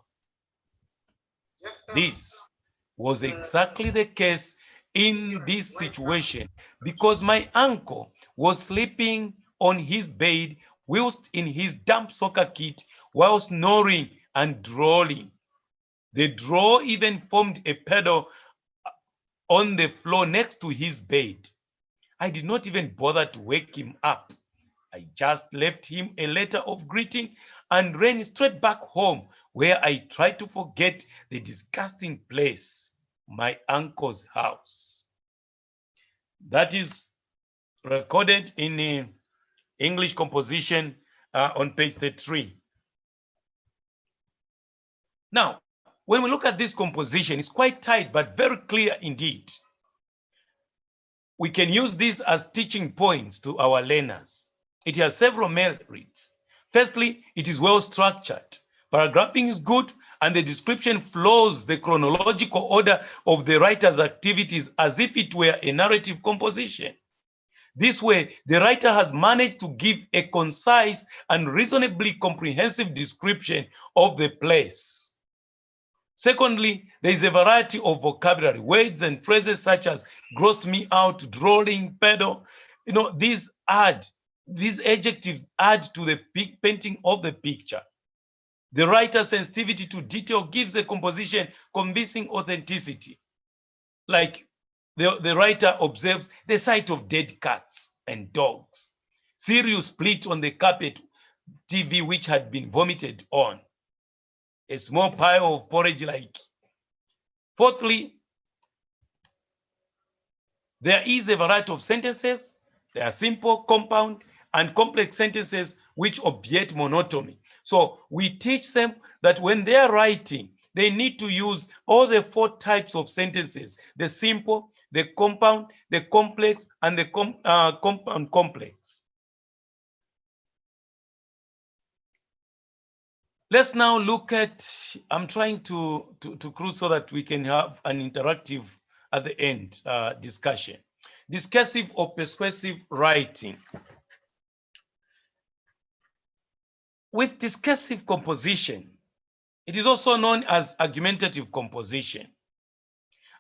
This was exactly the case in this situation because my uncle was sleeping on his bed whilst in his damp soccer kit while snoring and drooling. The drawer even formed a puddle on the floor next to his bed. I did not even bother to wake him up. I just left him a letter of greeting and ran straight back home, where I tried to forget the disgusting place, my uncle's house. That is recorded in English composition on page 33. Now, when we look at this composition, it's quite tight, but very clear indeed. We can use this as teaching points to our learners. It has several merits. Firstly, it is well structured. Paragraphing is good, and the description flows the chronological order of the writer's activities as if it were a narrative composition. This way, the writer has managed to give a concise and reasonably comprehensive description of the place. Secondly, there is a variety of vocabulary, words and phrases such as grossed me out, drooling, pedal. These adjectives add to the painting of the picture. The writer's sensitivity to detail gives a composition convincing authenticity. Like the writer observes the sight of dead cats and dogs. Sirius split on the carpet TV which had been vomited on. A small pile of porridge-like. Fourthly, there is a variety of sentences. There are simple, compound, and complex sentences which obviate monotony. So we teach them that when they are writing, they need to use all the 4 types of sentences: the simple, the compound, the complex, and the compound complex. Let's now look at, I'm trying to cruise so that we can have an interactive at the end discussion. Discussive or persuasive writing. With discussive composition, it is also known as argumentative composition.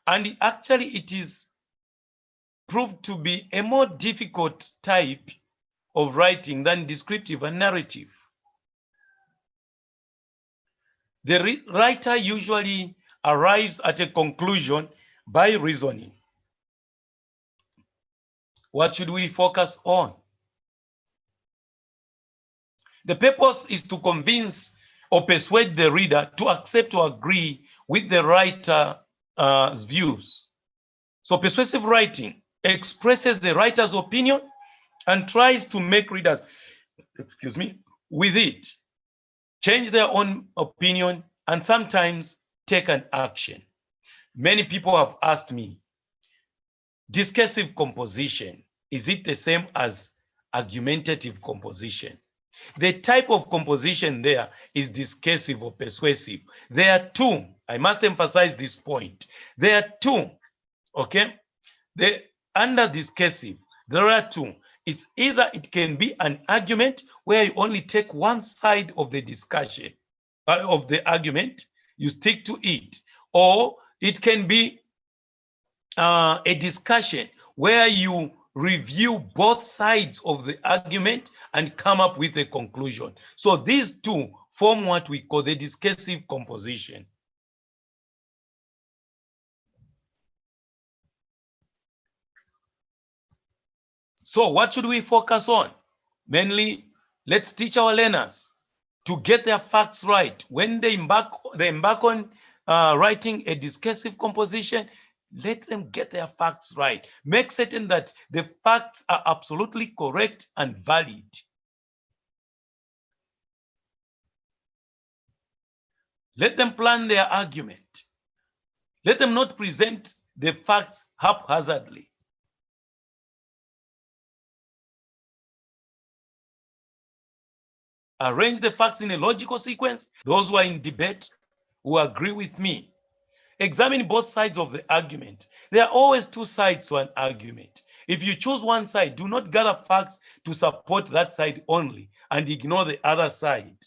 And actually it is proved to be a more difficult type of writing than descriptive and narrative. The writer usually arrives at a conclusion by reasoning. What should we focus on? The purpose is to convince or persuade the reader to accept or agree with the writer views. So persuasive writing expresses the writer's opinion and tries to make readers, excuse me, with it, change their own opinion and sometimes take an action. Many people have asked me, discussive composition, is it the same as argumentative composition? The type of composition there is discussive or persuasive. There are two. I must emphasize this point. There are two, okay? Under discussive, there are two. It's either it can be an argument where you only take one side of the discussion, of the argument, you stick to it, or it can be a discussion where you review both sides of the argument and come up with a conclusion. So these two form what we call the discussive composition. So what should we focus on? Mainly, let's teach our learners to get their facts right. When they embark on writing a discussive composition, let them get their facts right. Make certain that the facts are absolutely correct and valid. Let them plan their argument. Let them not present the facts haphazardly. Arrange the facts in a logical sequence. Those who are in debate who agree with me, examine both sides of the argument. There are always two sides to an argument. If you choose one side, do not gather facts to support that side only and ignore the other side.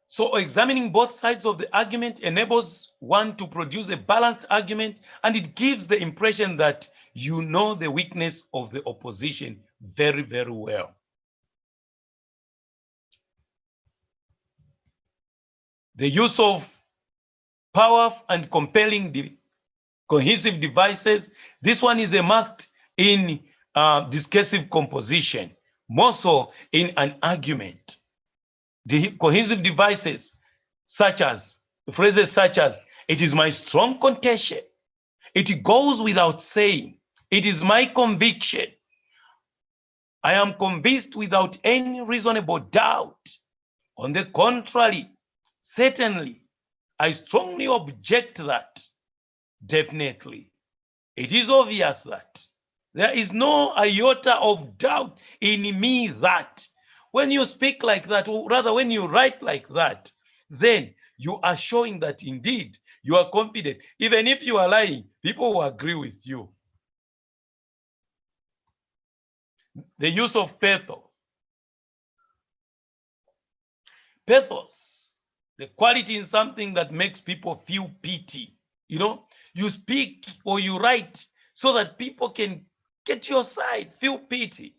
So examining both sides of the argument enables one to produce a balanced argument, and it gives the impression that you know the weakness of the opposition very, very well. The use of powerful and compelling cohesive devices. This one is a must in discussive composition, more so in an argument. The cohesive devices, such as phrases such as, it is my strong contention, it goes without saying, it is my conviction, I am convinced without any reasonable doubt. On the contrary, certainly, I strongly object that. Definitely. It is obvious that there is no iota of doubt in me that. When you speak like that, or rather when you write like that, then you are showing that indeed you are confident. Even if you are lying, people will agree with you. The use of pathos. Pathos, the quality in something that makes people feel pity. You know, you speak or you write so that people can get your side, feel pity.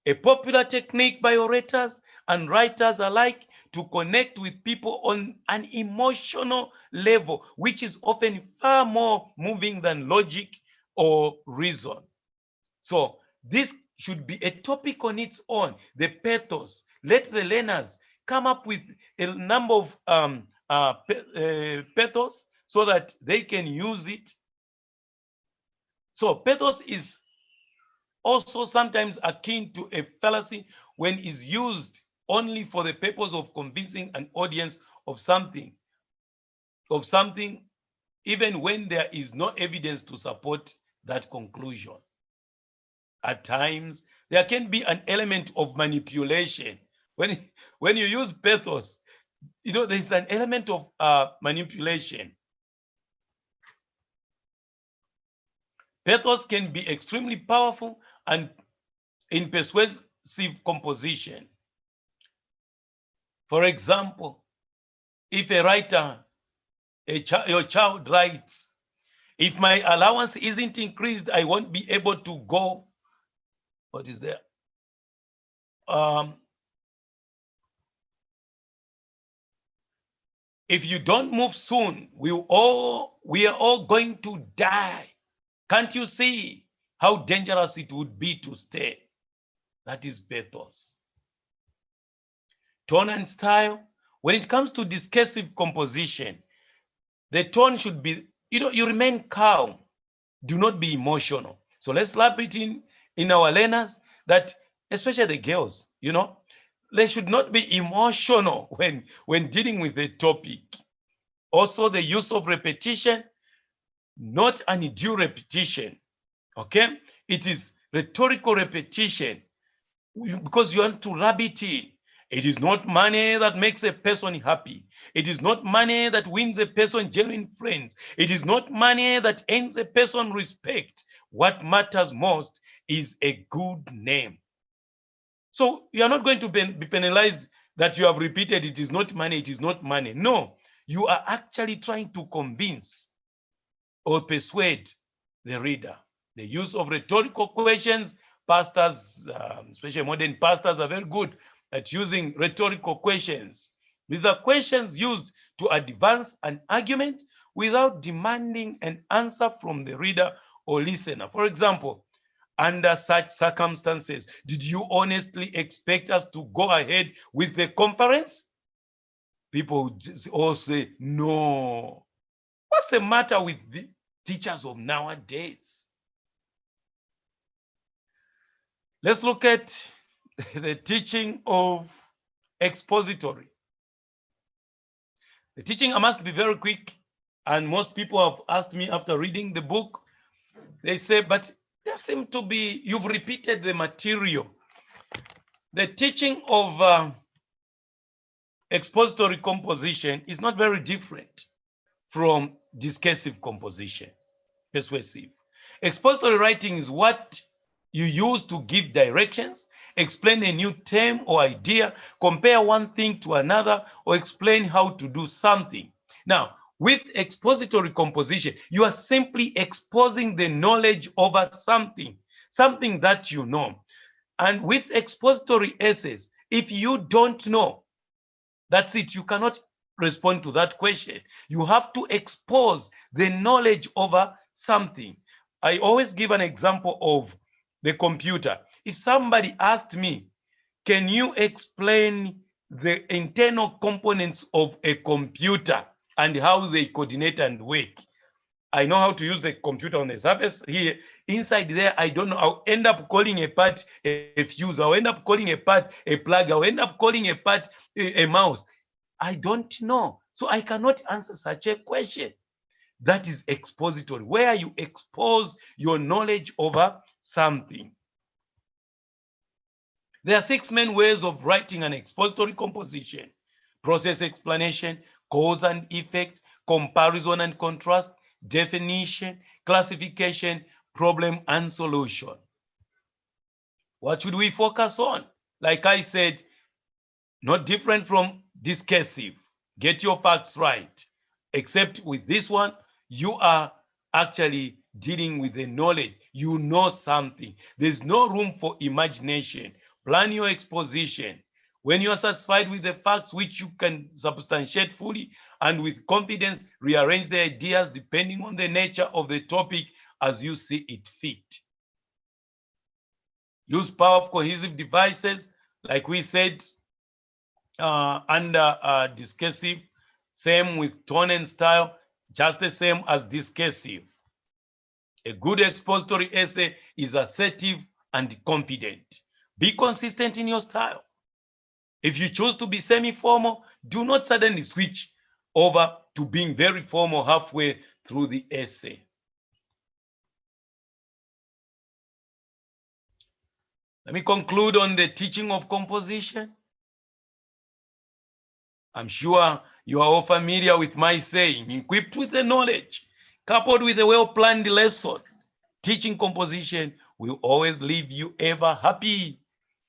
A popular technique by orators and writers alike to connect with people on an emotional level, which is often far more moving than logic or reason. So this should be a topic on its own, the pathos. Let the learners come up with a number of pathos so that they can use it. So pathos is also sometimes akin to a fallacy when it's used only for the purpose of convincing an audience of something, even when there is no evidence to support that conclusion. At times, there can be an element of manipulation. When you use pathos, you know, there's an element of manipulation. Pathos can be extremely powerful and in persuasive composition. For example, if a writer, your child writes, if my allowance isn't increased, I won't be able to go. What is there? If you don't move soon, we are all going to die. Can't you see how dangerous it would be to stay? That is pathos. tone and style. When it comes to discussive composition, the tone should be, you remain calm. Do not be emotional. So let's slap it in our learners that, especially the girls, they should not be emotional when dealing with a topic. Also, the use of repetition, not undue repetition. Okay? It is rhetorical repetition because you want to rub it in. It is not money that makes a person happy. It is not money that wins a person genuine friends. It is not money that earns a person respect. What matters most is a good name. So you are not going to be penalized that you have repeated it is not money, it is not money. No, you are actually trying to convince or persuade the reader. The use of rhetorical questions, pastors, especially modern pastors, are very good at using rhetorical questions. These are questions used to advance an argument without demanding an answer from the reader or listener. For example, under such circumstances, did you honestly expect us to go ahead with the conference? People all say, no. What's the matter with the teachers of nowadays? Let's look at the teaching of expository. The teaching, I must be very quick, and most people have asked me after reading the book, they say, but there seem to be, you've repeated the material. The teaching of expository composition is not very different from discussive composition, persuasive. Expository writing is what you use to give directions, explain a new term or idea, compare one thing to another, or explain how to do something. Now, with expository composition, you are simply exposing the knowledge over something that you know. And with expository essays, if you don't know, that's it. You cannot respond to that question. You have to expose the knowledge over something. I always give an example of the computer. If somebody asked me, can you explain the internal components of a computer and how they coordinate and work? I know how to use the computer on the surface. Here, inside there, I don't know. I'll end up calling a part a fuse. I'll end up calling a part a plug. I'll end up calling a part a mouse. I don't know. So I cannot answer such a question. That is expository, where you expose your knowledge over something. There are 6 main ways of writing an expository composition: process explanation, cause and effect, comparison and contrast, definition, classification, problem and solution. What should we focus on? Like I said, not different from discussive. Get your facts right. Except with this one, you are actually dealing with the knowledge. You know something. There's no room for imagination. Plan your exposition. When you are satisfied with the facts which you can substantiate fully and with confidence, rearrange the ideas depending on the nature of the topic as you see it fit. Use powerful cohesive devices, like we said, under discussive, same with tone and style, just the same as discussive. A good expository essay is assertive and confident. Be consistent in your style. If you choose to be semi-formal, do not suddenly switch over to being very formal halfway through the essay. Let me conclude on the teaching of composition. I'm sure you are all familiar with my saying, equipped with the knowledge, coupled with a well-planned lesson, teaching composition will always leave you ever happy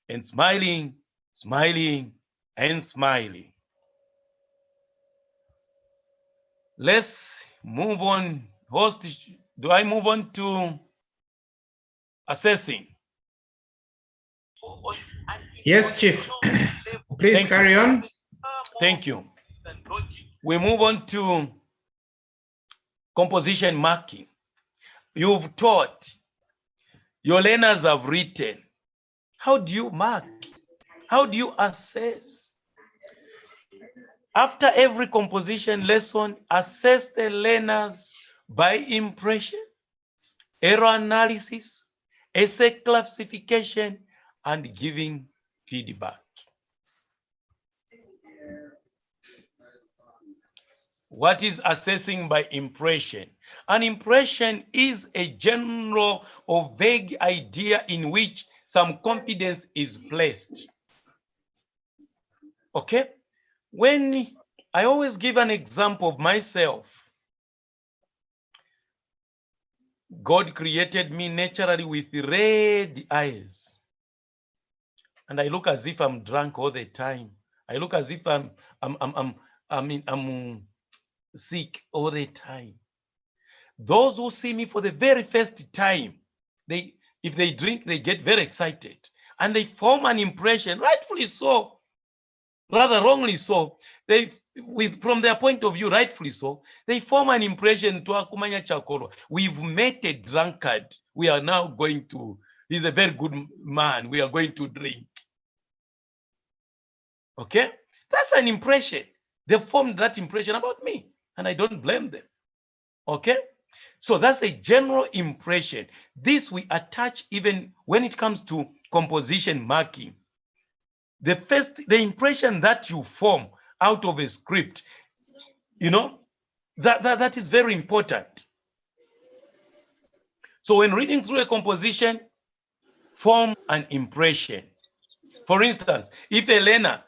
and smiling, smiling, and smiling. Let's move on. Host, do I move on to assessing? Yes, Chief. Please carry on. Thank you. We move on to composition marking. You've taught, your learners have written. How do you mark? How do you assess? After every composition lesson, assess the learners by impression, error analysis, essay classification, and giving feedback. What is assessing by impression? An impression is a general or vague idea in which some confidence is placed. Okay? When I always give an example of myself, God created me naturally with red eyes. And I look as if I'm drunk all the time. I look as if I'm sick all the time. Those who see me for the very first time, if they drink, they get very excited. And they form an impression, rightfully so, rather wrongly so. From their point of view, rightfully so, they form an impression to Akumanya Chakoro. We've met a drunkard. We are now going to, he's a very good man. We are going to drink. Okay? That's an impression. They formed that impression about me, and I don't blame them. Okay? So that's a general impression. This we attach even when it comes to composition marking. The impression that you form out of a script, that is very important. So when reading through a composition, form an impression. For instance, if a learner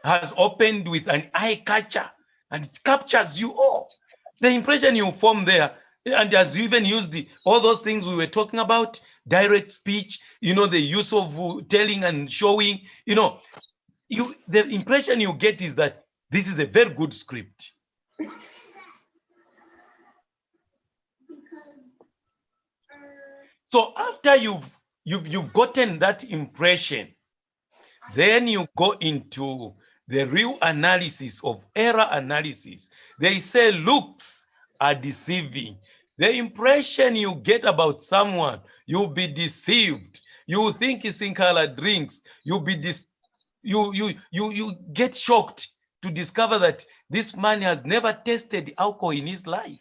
has opened with an eye catcher and it captures you, the impression you form there, and as you even used all those things we were talking about, direct speech, the use of telling and showing, the impression you get is that this is a very good script. So after you've gotten that impression, then you go into the real analysis of error analysis. They say looks are deceiving. The impression you get about someone, you'll be deceived. You think it's in color drinks. You get shocked to discover that this man has never tasted alcohol in his life.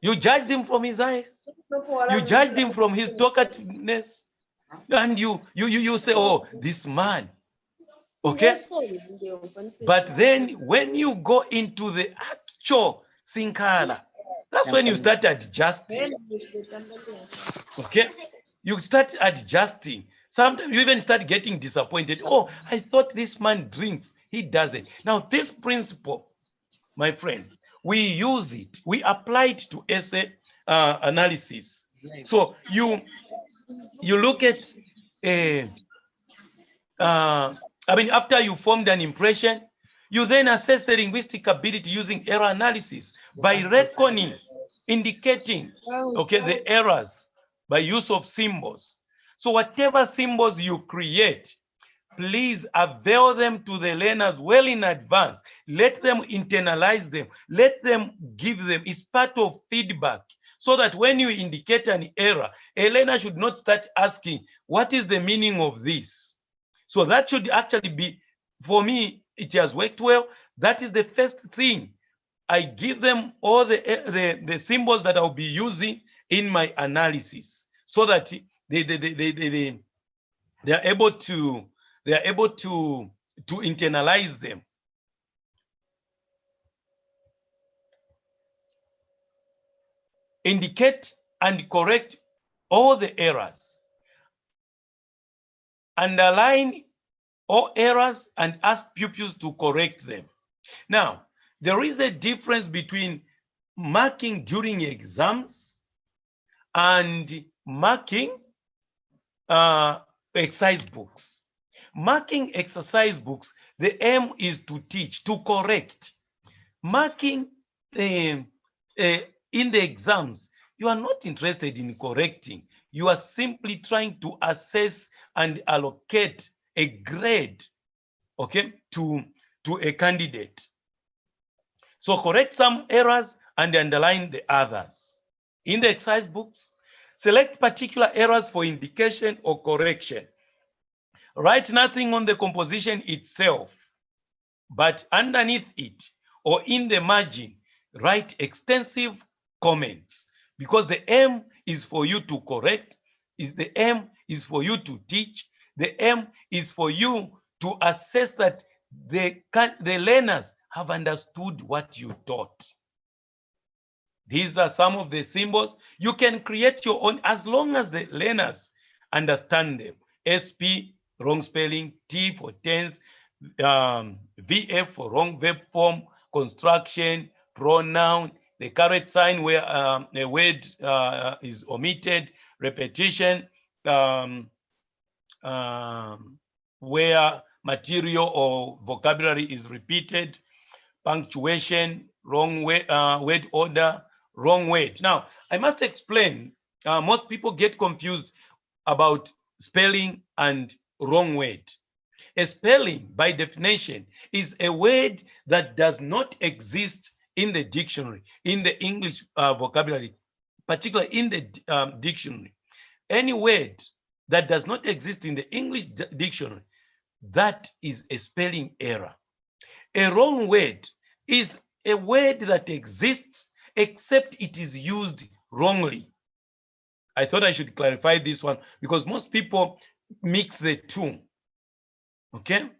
You judged him from his eyes. You judged him from his talkativeness. And you say, oh, this man. Okay? But then when you go into the actual Sinkala, that's when you start adjusting. Okay? You start adjusting. Sometimes you even start getting disappointed. Oh, I thought this man drinks. He doesn't. Now, this principle, my friends, we use it. We apply it to essay analysis. So you look at after you formed an impression, you then assess the linguistic ability using error analysis by reckoning, indicating, the errors by use of symbols. So whatever symbols you create, please avail them to the learners well in advance. Let them internalize them. Let them give them. It's part of feedback. So that when you indicate an error, a learner should not start asking, what is the meaning of this? So that should actually be, for me, it has worked well. That is the first thing. I give them all the symbols that I'll be using in my analysis, so that they are able to internalize them. Indicate and correct all the errors. Underline all errors and ask pupils to correct them. Now, there is a difference between marking during exams and marking exercise books. Marking exercise books, the aim is to teach, to correct. Marking in the exams, you are not interested in correcting. You are simply trying to assess and allocate a grade, to a candidate. So correct some errors and underline the others. In the exercise books, select particular errors for indication or correction. Write nothing on the composition itself. but underneath it or in the margin, write extensive comments, because the aim is for you to correct, the aim is for you to teach, the aim is for you to assess that the learners have understood what you taught. These are some of the symbols. You can create your own as long as the learners understand them. SP, wrong spelling, T for tense, VF for wrong verb form, construction, pronoun, the caret sign where a word is omitted, repetition, where material or vocabulary is repeated, punctuation, wrong word order, wrong word. Now, I must explain, most people get confused about spelling and wrong word. A spelling, by definition, is a word that does not exist in the dictionary, in the English vocabulary, particularly in the dictionary. Any word that does not exist in the English dictionary, that is a spelling error. A wrong word is a word that exists except it is used wrongly. I thought I should clarify this one because most people mix the two. Okay?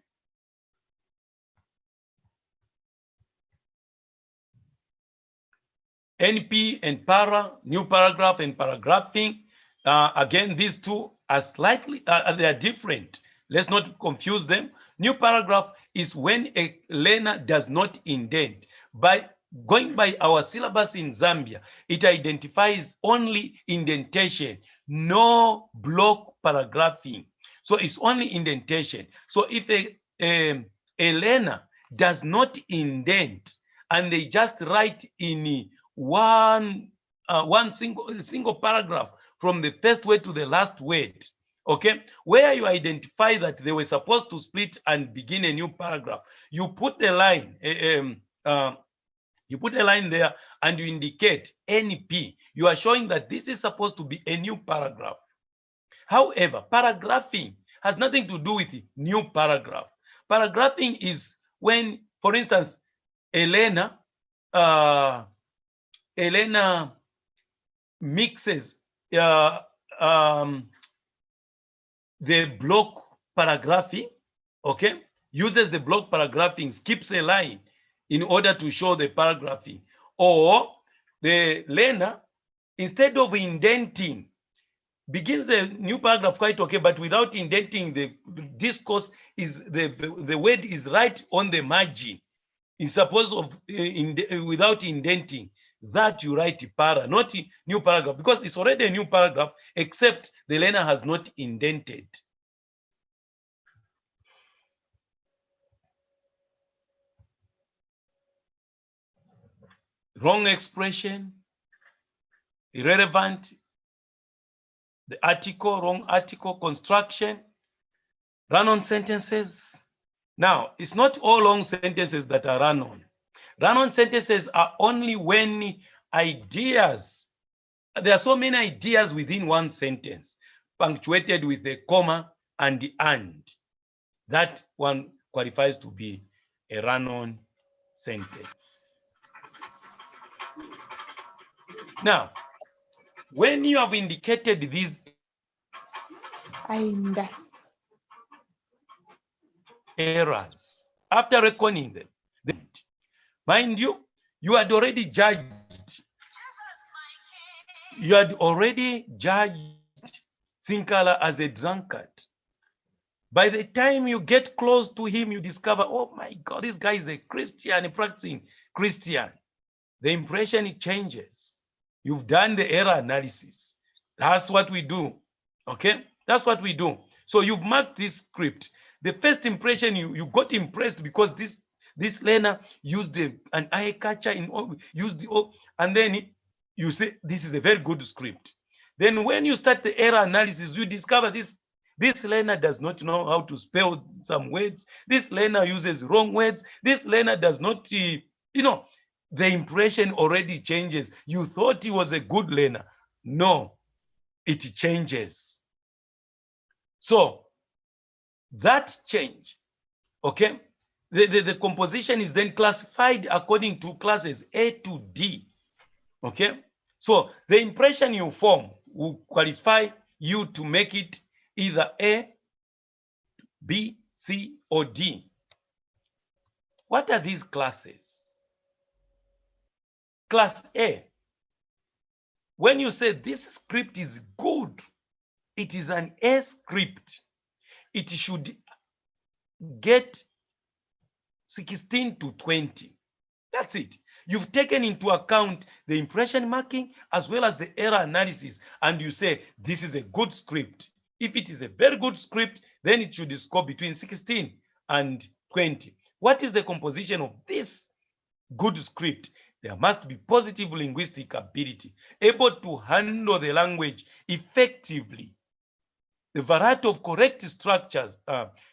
NP and para, new paragraph and paragraphing. Again, these two are slightly, they are different. Let's not confuse them. New paragraph is when a learner does not indent. By going by our syllabus in Zambia, it identifies only indentation, no block paragraphing. So it's only indentation. So if a learner does not indent and they just write in one single paragraph from the first word to the last word, okay, where you identify that they were supposed to split and begin a new paragraph, you put the line, you put a line there and you indicate NP. You are showing that this is supposed to be a new paragraph. However, paragraphing has nothing to do with the new paragraph. Paragraphing is when, for instance, Elena mixes the block paragraphing, okay, uses the block paragraphing, skips a line in order to show the paragraphing, or the learner, instead of indenting, begins a new paragraph quite okay, but without indenting, the discourse is the word is right on the margin. In suppose of without indenting, that you write para, not new paragraph, because it's already a new paragraph, except the learner has not indented. Wrong expression, irrelevant, the article, wrong article, construction, run-on sentences. Now, it's not all long sentences that are run-on. Run-on sentences are only when ideas, there are so many ideas within one sentence, punctuated with a comma and the and. That one qualifies to be a run-on sentence. Now, when you have indicated these errors, after reckoning them, mind you, you had already judged. You had already judged Sinkala as a drunkard. By the time you get close to him, you discover, oh my God, this guy is a Christian, a practicing Christian. The impression changes. You've done the error analysis. That's what we do. Okay? That's what we do. So you've marked this script. The first impression, you got impressed because this learner used an eye catcher and then you say this is a very good script. Then when you start the error analysis, you discover this learner does not know how to spell some words. This learner uses wrong words. This learner does not, the impression already changes. You thought he was a good learner. No, it changes. So that change, okay, the composition is then classified according to classes A to D. Okay, so the impression you form will qualify you to make it either A, B, C, or D. What are these classes? Class A, when you say this script is good, it is an A script. It should get 16 to 20. That's it. You've taken into account the impression marking as well as the error analysis, and you say this is a good script. If it is a very good script, then it should score between 16 and 20. What is the composition of this good script? There must be positive linguistic ability, able to handle the language effectively. The variety of correct structures,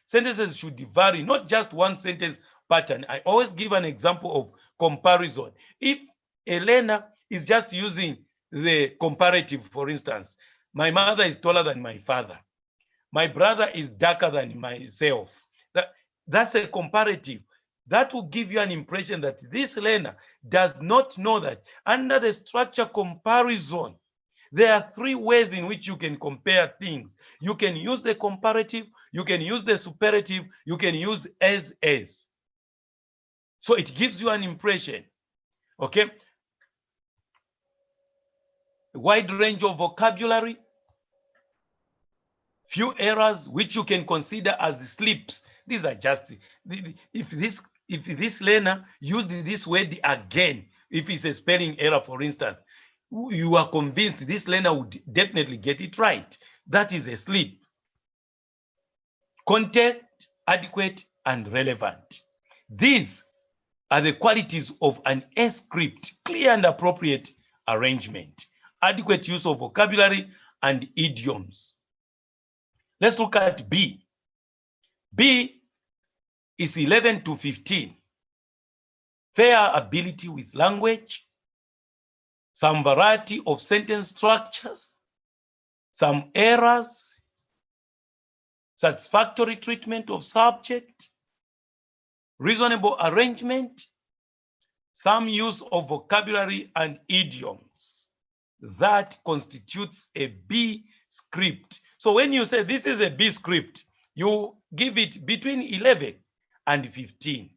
sentences should vary, not just one sentence pattern. I always give an example of comparison. If a learner is just using the comparative, for instance, my mother is taller than my father, my brother is darker than myself, that's a comparative. That will give you an impression that this learner does not know that under the structure comparison, there are three ways in which you can compare things. You can use the comparative, you can use the superlative, you can use as. So it gives you an impression, okay? A wide range of vocabulary, few errors which you can consider as slips. These are just, if this learner used this word again, if it's a spelling error, for instance, you are convinced this learner would definitely get it right. That is a slip. Content, adequate, and relevant. These are the qualities of an A script: clear and appropriate arrangement, adequate use of vocabulary and idioms. Let's look at B. B is 11 to 15. Fair ability with language, some variety of sentence structures, some errors, satisfactory treatment of subject, reasonable arrangement, some use of vocabulary and idioms. That constitutes a B script. So when you say this is a B script, you give it between 11 and 15.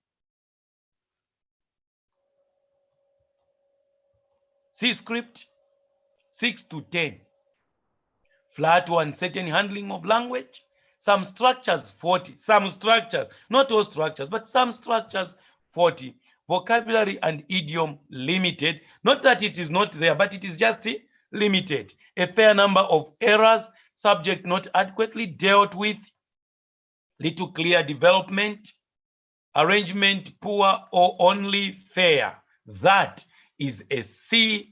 C script, 6 to 10. Flat or uncertain handling of language. Some structures, 40. Some structures, not all structures, but some structures, 40. Vocabulary and idiom, limited. Not that it is not there, but it is just limited. A fair number of errors, subject not adequately dealt with, little clear development, arrangement poor or only fair. That is a C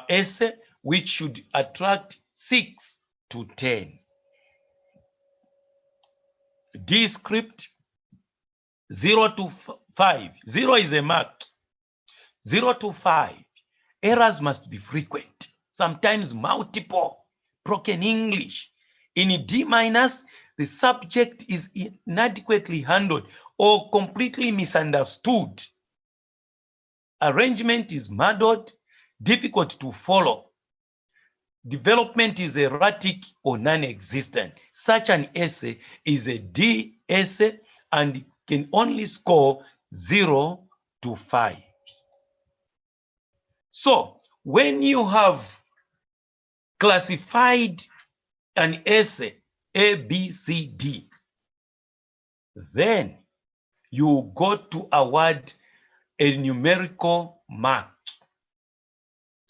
essay which should attract 6 to 10. D script, 0 to 5. 0 is a mark. 0 to 5. Errors must be frequent, sometimes multiple, broken English. In D minus, the subject is inadequately handled or completely misunderstood. Arrangement is muddled, difficult to follow. Development is erratic or non-existent. Such an essay is a D essay and can only score 0 to 5. So when you have classified an essay A, B, C, D, then you go to award a numerical mark.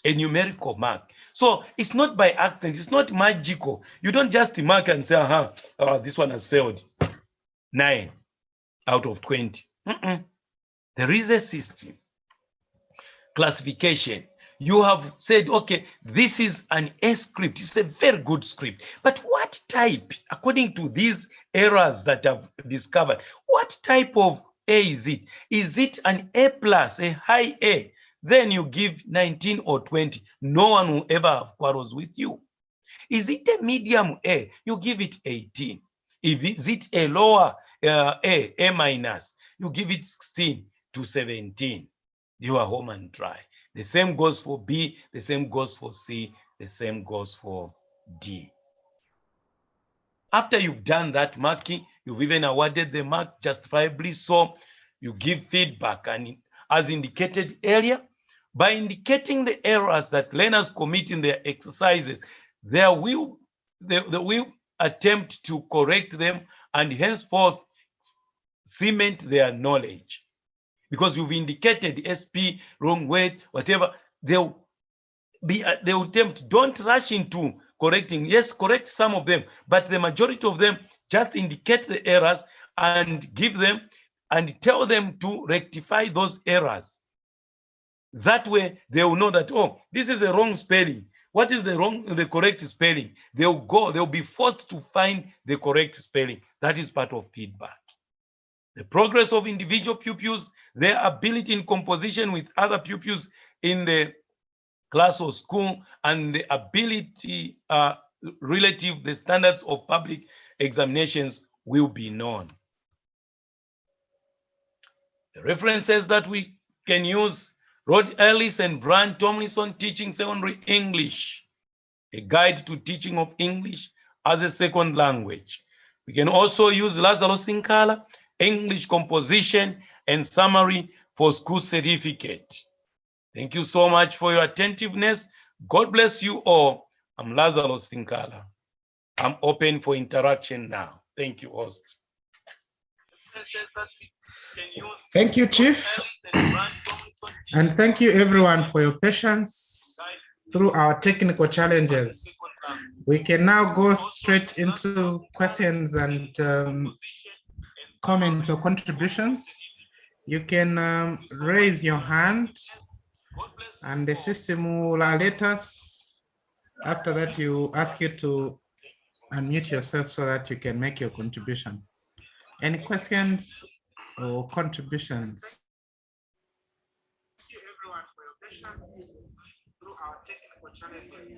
A numerical mark. So it's not by accident, it's not magical. You don't just mark and say, this one has failed. 9 out of 20. There is a system. Classification. You have said, okay, this is an A script. It's a very good script. But what type, according to these errors that I've discovered, what type of A is it? Is it an A plus, a high A? Then you give 19 or 20. No one will ever have quarrels with you. Is it a medium A? You give it 18. Is it a lower A minus? you give it 16 to 17. You are home and dry. The same goes for B, the same goes for C, the same goes for D. After you've done that marking, you've even awarded the mark justifiably so, you give feedback, and as indicated earlier, by indicating the errors that learners commit in their exercises, they will attempt to correct them and henceforth cement their knowledge. Because you've indicated SP, wrong word, whatever, they'll attempt. Don't rush into correcting. Yes, correct some of them, but the majority of them, just indicate the errors and give them and tell them to rectify those errors. That way they will know that, oh, this is a wrong spelling. What is the correct spelling? They'll be forced to find the correct spelling. That is part of feedback. The progress of individual pupils, their ability in composition with other pupils in the class or school, and the ability relative, the standards of public examinations will be known. The references that we can use: Rod Ellis and Brian Tomlinson, Teaching Secondary English, a guide to teaching of English as a second language. We can also use Lazaro Sinkala, English Composition and Summary for School Certificate. Thank you so much for your attentiveness. God bless you all. I'm Lazaro Sinkala. I'm open for interaction now. Thank you, host. Thank you, Chief. And thank you, everyone, for your patience through our technical challenges. We can now go straight into questions and comments or contributions. You can raise your hand and the system will alert us. After that, you ask you to unmute yourself so that you can make your contribution. Any questions or contributions? Thank you, everyone, for your patience through our technical challenges.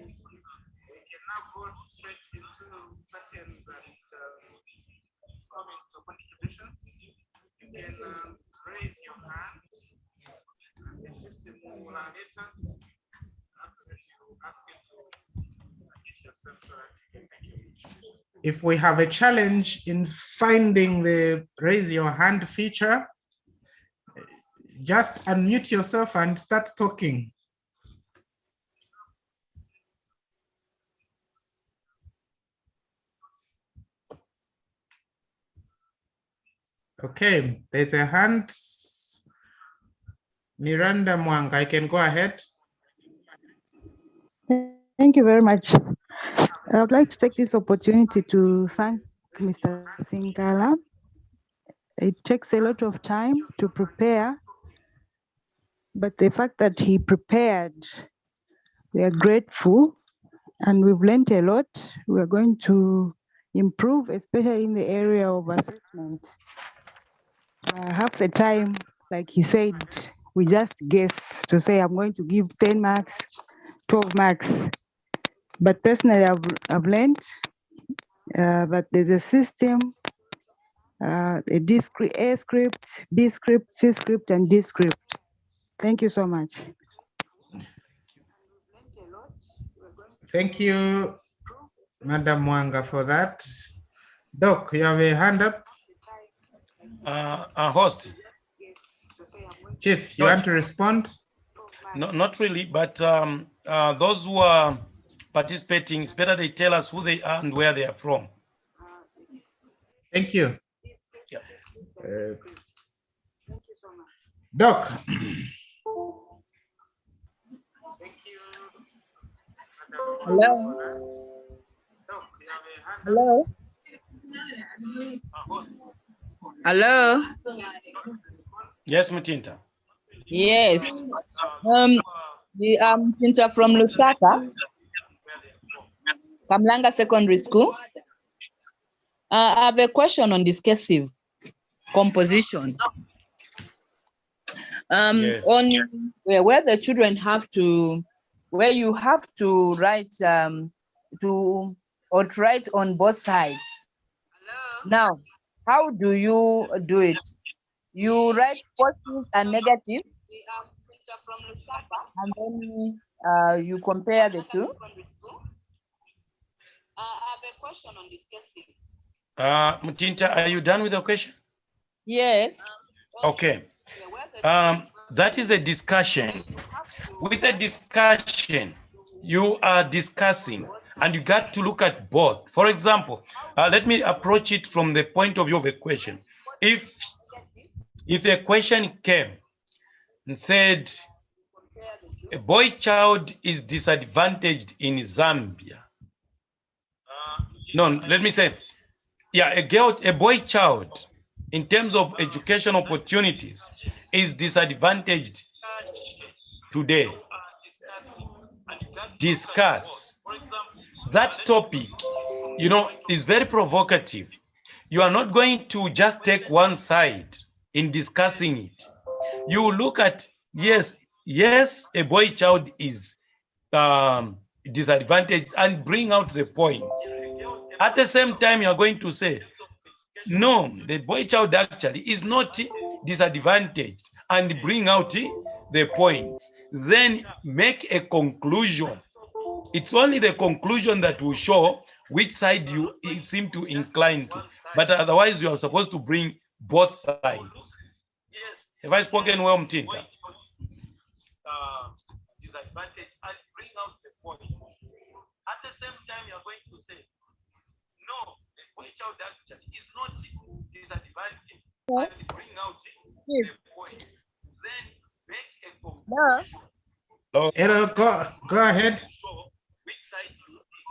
We can now go straight into questions and comments or contributions. You can raise your hand and the system will alert us. After that, you ask you to unmute yourself so that you can make your contribution. If we have a challenge in finding the raise your hand feature, just unmute yourself and start talking. Okay, there's a hand. Miranda Mwanga, I can go ahead. Thank you very much. I would like to take this opportunity to thank Mr. Sinkala. It takes a lot of time to prepare, but the fact that he prepared, we are grateful and we've learned a lot. We are going to improve, especially in the area of assessment. Half the time, like he said, we just guess to say, I'm going to give 10 marks, 12 marks. But personally, I've learned that there's a system, a script, B script, C script, and D script. Thank you so much. Thank you, Madam Mwanga, for that. Doc, you have a hand up? Host. Chief, you want to respond? No, not really, but those who are participating, it's better they tell us who they are and where they are from. Thank you. Yeah. Doc. Hello. Hello. Hello. Yes, Mutinta. Yes. I'm Pinta from Lusaka, Kamlanga Secondary School. I have a question on discussive composition. Yes. On where the children have to, where you have to write write on both sides. Now, how do you do it? You write positives and negatives, and then you compare the two. I have a question on discussive. Mutinta, are you done with the question? Yes. Okay. That is a discussion. With a discussion, you are discussing and you got to look at both. For example, let me approach it from the point of view of a question. If a question came and said, a boy child is disadvantaged in Zambia. No, let me say, yeah, a boy child in terms of education opportunities is disadvantaged today. Discuss. That topic, you know, is very provocative. You are not going to just take one side in discussing it. You look at, yes, a boy child is disadvantaged and bring out the points. At the same time, you are going to say, no, the boy child actually is not disadvantaged and bring out the points. Then make a conclusion. It's only the conclusion that will show which side you seem to incline to. But otherwise, you are supposed to bring both sides. Have I spoken well, Mtinta? Disadvantage and bring out the point. At the same time, you are going to say, no, the boy child actually is not disadvantaged and bring out the point. Then make a conclusion. Hello, go ahead.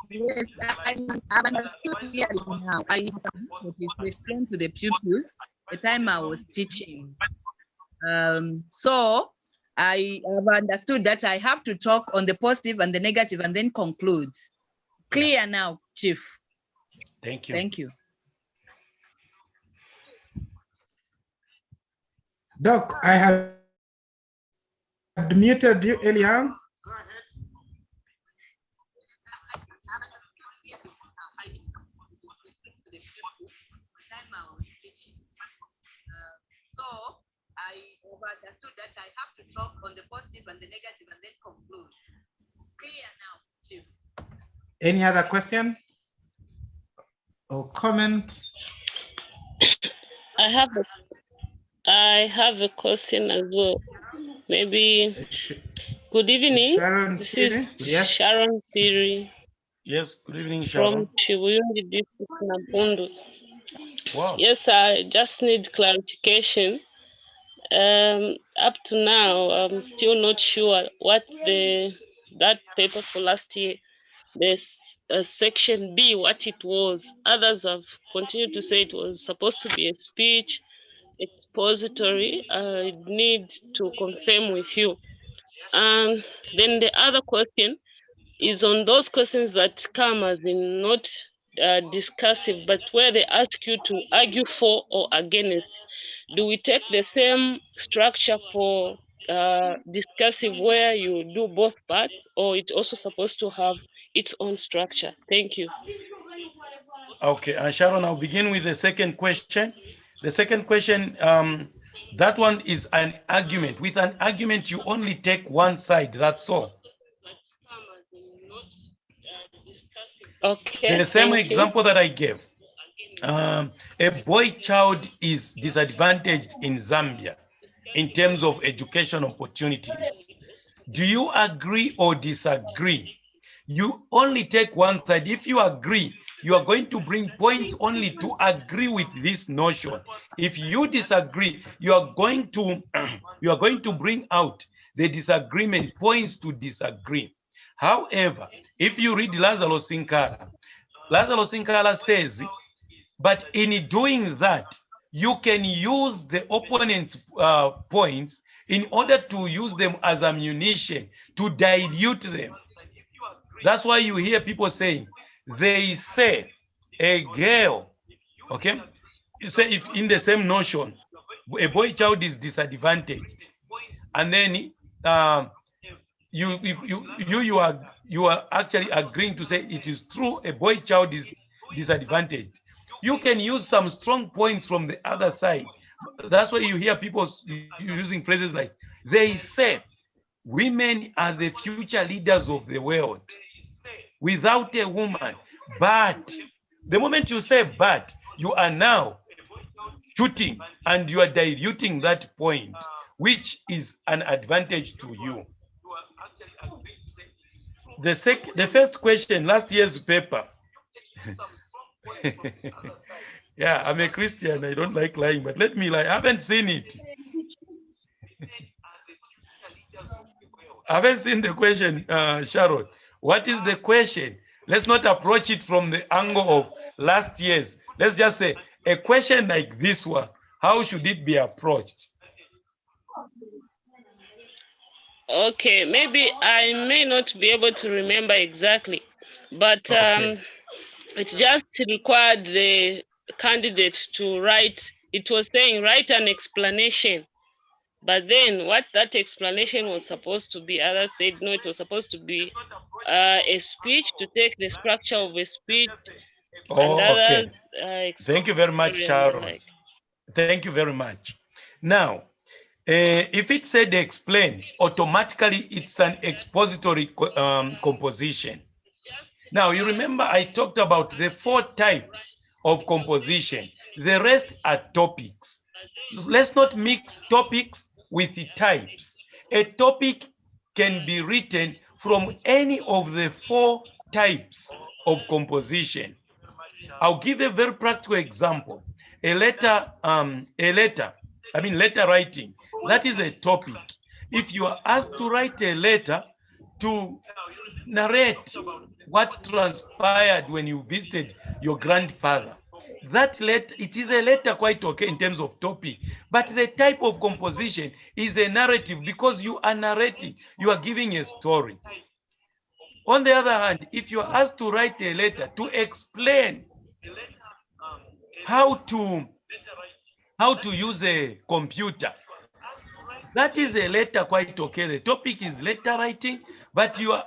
Yes, I've understood clearly now. I put it to explain to the pupils the time I was teaching. So I have understood that I have to talk on the positive and the negative and then conclude. Clear now, Chief. Thank you. Thank you. Doc, I had muted you earlier. So I understood that I have to talk on the positive and the negative and then conclude. Clear now, Chief. Any other question or comment? I have a question as well. Maybe. Good evening. Sharon, this is yes. Sharon Theory. Yes, good evening, Sharon. From Chibuyundi district, Nabondo. Wow. Yes, I just need clarification. Up to now, I'm still not sure what that paper for last year, this section B, what it was. Others have continued to say it was supposed to be a speech, expository. I need to confirm with you. And then the other question is on those questions that come as in not discussive, but where they ask you to argue for or against. Do we take the same structure for discussive where you do both parts, or it's also supposed to have its own structure? Thank you. Okay, Sharon, I'll begin with the second question. The second question, that one is an argument. With an argument, you only take one side, that's all. Okay. The same example that I gave. A boy child is disadvantaged in Zambia in terms of education opportunities. Do you agree or disagree? You only take one side. If you agree, you are going to bring points only to agree with this notion. If you disagree, you are going to bring out the disagreement points to disagree. However, if you read Lázaro Sinkala says, but in doing that, you can use the opponent's points in order to use them as ammunition to dilute them. That's why you hear people saying, they say a girl, okay? You say if in the same notion, a boy child is disadvantaged, and then you are actually agreeing to say it is true a boy child is disadvantaged. You can use some strong points from the other side, That's why you hear people using phrases like, they say women are the future leaders of the world. Without a woman, but the moment you say but, you are now shooting and you are diluting that point, which is an advantage to you. The first question, last year's paper. Yeah, I'm a Christian. I don't like lying, but let me lie. I haven't seen it. I haven't seen the question, Sharon. What is the question? Let's not approach it from the angle of last year's. Let's just say a question like this one, how should it be approached? Okay, maybe I may not be able to remember exactly, but Okay. it just required the candidate to write. It was saying write an explanation, but then what that explanation was supposed to be, others said no, it was supposed to be a speech, to take the structure of a speech, and Oh, okay. others Thank you very much, and the Sharon. like. Thank you very much. Now, if it said explain, automatically it's an expository composition. Now, you remember I talked about the 4 types of composition. The rest are topics. Let's not mix topics with the types. A topic can be written from any of the 4 types of composition. I'll give a very practical example. Letter writing, that is a topic. If you are asked to write a letter to narrate what transpired when you visited your grandfather, that letter, it is a letter quite okay in terms of topic, but the type of composition is a narrative because you are narrating, you are giving a story. On the other hand, if you are asked to write a letter to explain how to use a computer, that is a letter quite okay. The topic is letter writing, but you are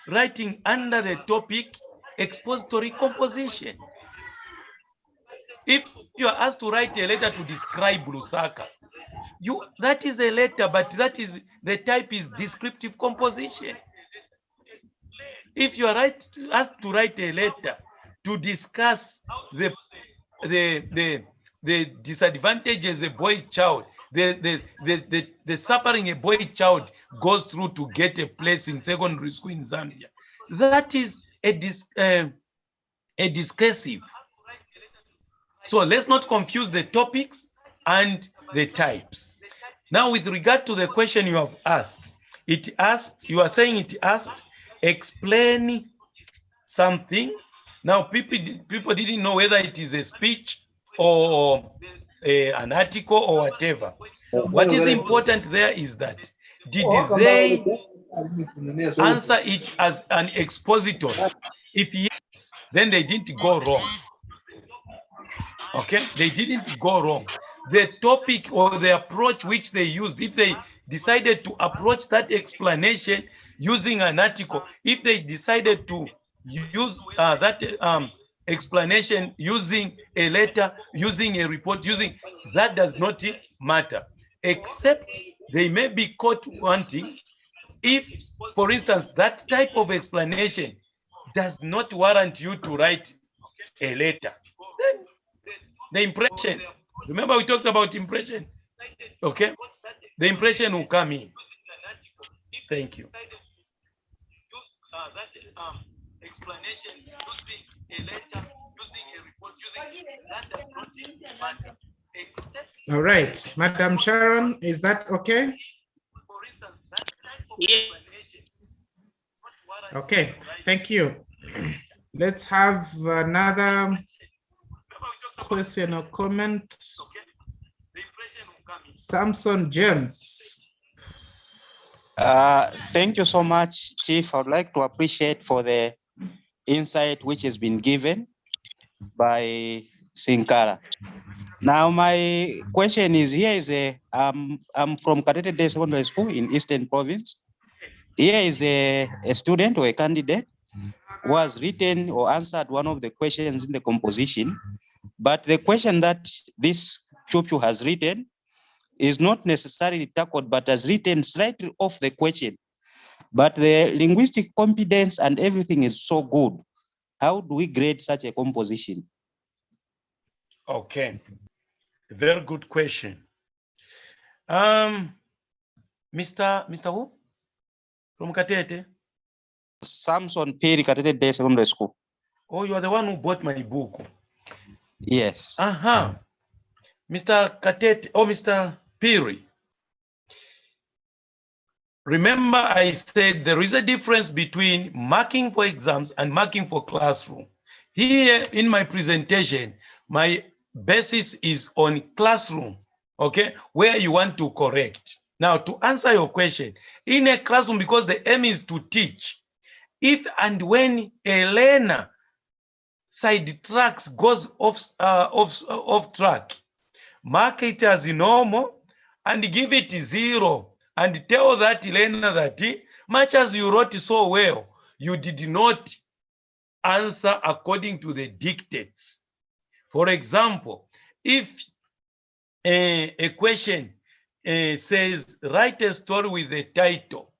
writing under the topic expository composition. If you are asked to write a letter to describe Lusaka, that is a letter, but the type is descriptive composition. If you are asked to write a letter to discuss the disadvantages a boy child, the suffering a boy child goes through to get a place in secondary school in Zambia, that is a discursive. So let's not confuse the topics and the types. Now, with regard to the question you have asked, you are saying it asked, explain something. Now, people didn't know whether it is a speech or an article or whatever. What is important there is that, did they answer it as an expository? If yes, then they didn't go wrong. Okay, they didn't go wrong. The topic or the approach which they used, if they decided to approach that explanation using an article, if they decided to use that explanation using a letter, using a report, that does not matter, except they may be caught wanting if, for instance, that type of explanation does not warrant you to write a letter. Then the impression, remember we talked about impression, okay? The impression will come in. Thank you. Explanation using a letter, using a report, that does not matter. All right, Madam Sharon, is that okay? Okay, thank you. Let's have another question or comment. Samson James. Thank you so much, Chief. I would like to appreciate for the insight which has been given by Sinkara. Now, my question is, I'm from Katete Day Secondary School in Eastern Province. Here is a student or a candidate who has written or answered one of the questions in the composition. But the question that this pupil has written is not necessarily tackled, but has written slightly off the question. But the linguistic competence and everything is so good. How do we grade such a composition? Okay, very good question. Mr. Who? From Katete? Samson Perry, Katete Day Secondary School. Oh, you are the one who bought my book. Yes. Mr. Katete, or Mr. Perry. Remember, I said there is a difference between marking for exams and marking for classroom. Here in my presentation, my basis is on classroom, okay, where you want to correct. Now, to answer your question, in a classroom, because the aim is to teach, if and when a learner sidetracks, goes off track, mark it as normal and give it 0 and tell that learner that much as you wrote so well, you did not answer according to the dictates. For example, if a question says, write a story with the title,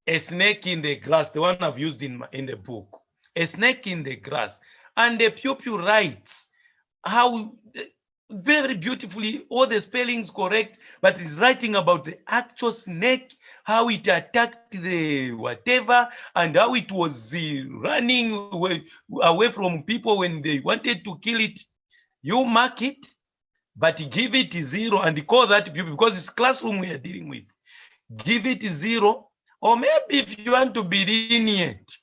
A Snake in the Grass, the one I've used in the book, A Snake in the Grass, and the pupil writes how very beautifully, all the spellings correct, but is writing about the actual snake, how it attacked the whatever, and how it was running away from people when they wanted to kill it. You mark it, but give it 0 and call that pupil, because it's classroom we are dealing with. Give it 0, or maybe if you want to be lenient,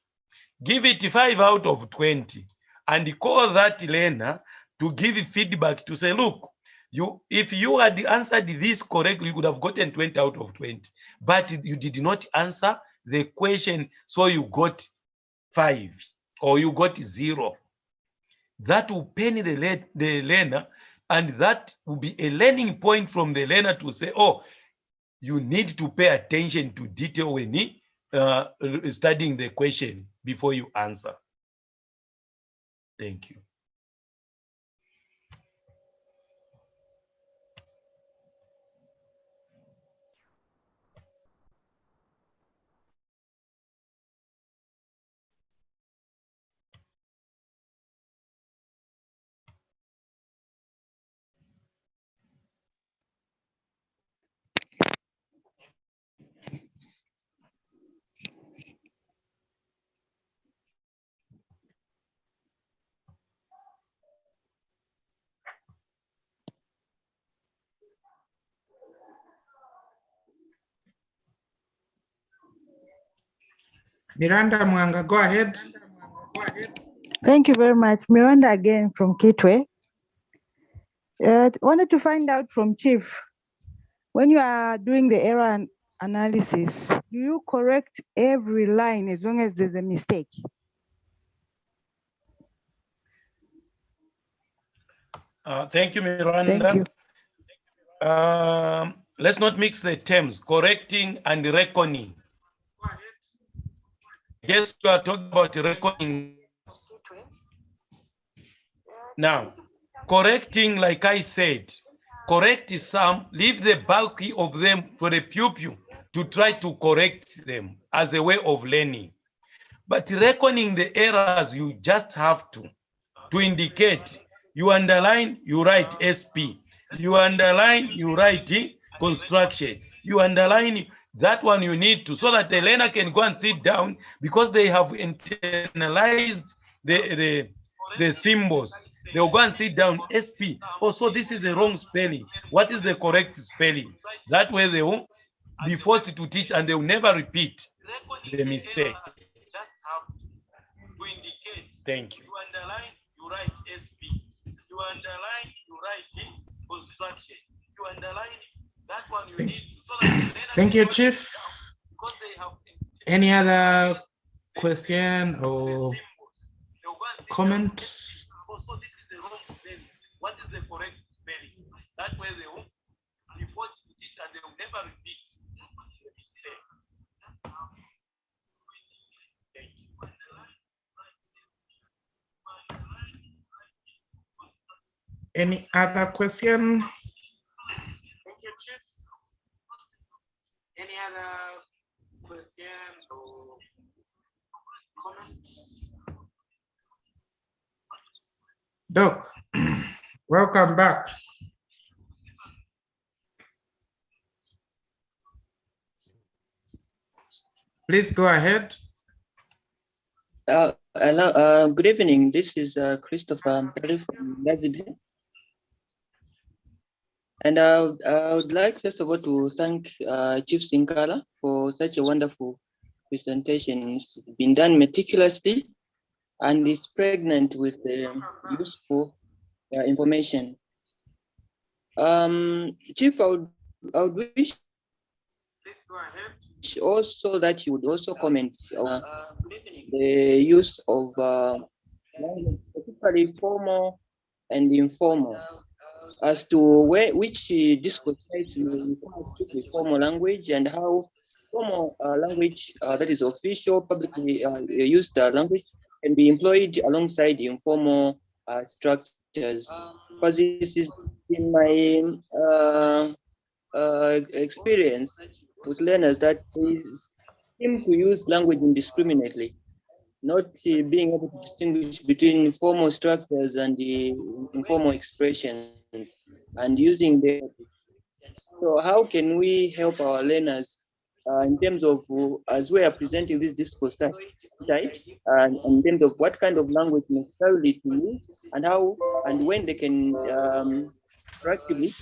give it 5 out of 20 and call that learner to give feedback to say, look, if you had answered this correctly, you could have gotten 20 out of 20, but you did not answer the question, so you got 5 or you got 0. That will pain the learner, and that will be a learning point from the learner to say, oh, you need to pay attention to detail when studying the question before you answer. Thank you. Miranda Mwanga, go ahead. Thank you very much. Miranda again from Kitwe. Wanted to find out from Chief, when you are doing the error analysis, do you correct every line as long as there's a mistake? Thank you, Miranda. Thank you. Let's not mix the terms, correcting and reckoning. Yes, you are talking about reckoning. Now, correcting, like I said, correct some, leave the bulky of them for the pupil to try to correct them as a way of learning. But reckoning the errors, you just have to indicate. You underline, you write SP. You underline, you write construction. You underline that one you need to, so that the learner can go and sit down, because they have internalized the symbols. They'll go and sit down, SP. Oh, so this is a wrong spelling. What is the correct spelling? That way they will be forced to teach, and they will never repeat the mistake. Thank you. You underline, you write SP. You underline, you write construction. You underline that one you need. Thank you, Chief. Any other question or comment? Also, this is the wrong spelling. What is the correct spelling? That way they will be forced to teach, and they will never repeat. Thank you. Any other question? Thank you, Chief. Any other question or comments? Doc, welcome back. Please go ahead. Hello, good evening. This is Christopher from Gazibe. And I would like, first of all, to thank Chief Sinkala for such a wonderful presentation. It's been done meticulously and is pregnant with useful information. Chief, I would wish also that you would also comment on the use of language, particularly formal and informal, as to which discourse types may constitute formal language and how formal language, that is official, publicly used language, can be employed alongside informal structures. Because this is in my experience with learners that they seem to use language indiscriminately, not being able to distinguish between formal structures and the informal expressions, and using them. So how can we help our learners in terms of, as we are presenting these discourse types, and in terms of what kind of language necessarily to use, and how and when they can proactively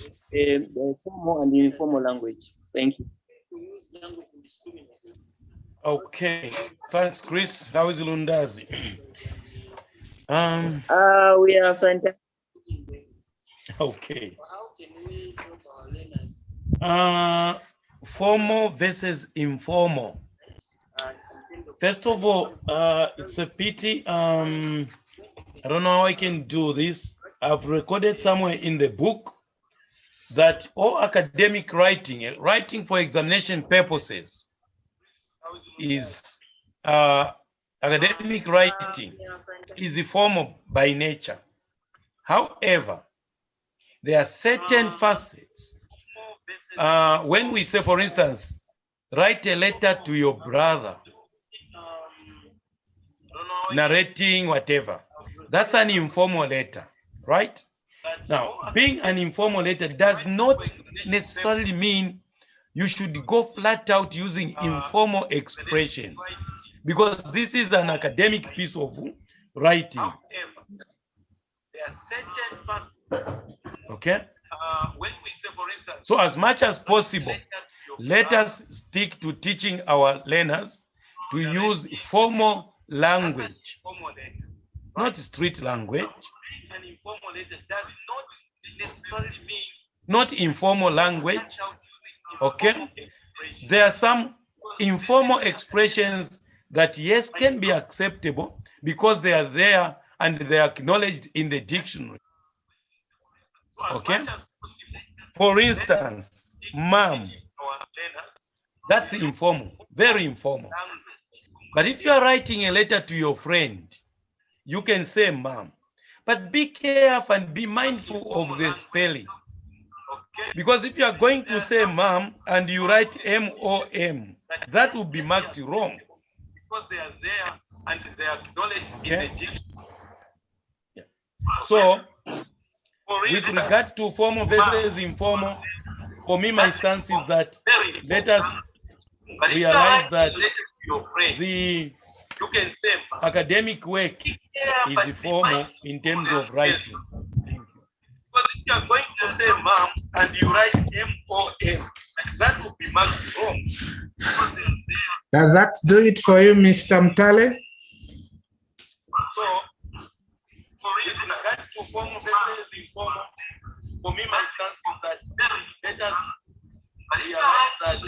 formal and informal language. Thank you. Okay, thanks, Chris. How is Lundazi? We are fantastic. Okay. Formal versus informal. First of all, it's a pity. I don't know how I can do this. I've recorded somewhere in the book that all academic writing, writing for examination purposes, is academic writing is formal by nature. However, there are certain facets. When we say, for instance, write a letter to your brother, narrating whatever, that's an informal letter, right? Now, being an informal letter does not necessarily mean you should go flat out using informal expressions, because this is an academic piece of writing. Okay? So as much as possible, let us stick to teaching our learners to use formal language, not street language, not informal language. Okay? There are some informal expressions that, yes, can be acceptable because they are there and they are acknowledged in the dictionary. Okay? For instance, mom, that's informal, very informal. But if you are writing a letter to your friend, you can say mom. But be careful and be mindful of the spelling. Because if you are going to say mom and you write M-O-M, that will be marked wrong. Because they are there and they are acknowledged in the dictionary. Yeah. So, with regard to formal versus informal, for me, my stance is that let us realize that the academic work is formal in terms of writing. Because if you are going to say mom and you write M-O-M, that would be marked wrong. Does that do it for you, Mr. Mtale? So, for regard to formal versus informal, for me, my stance is that let us realize that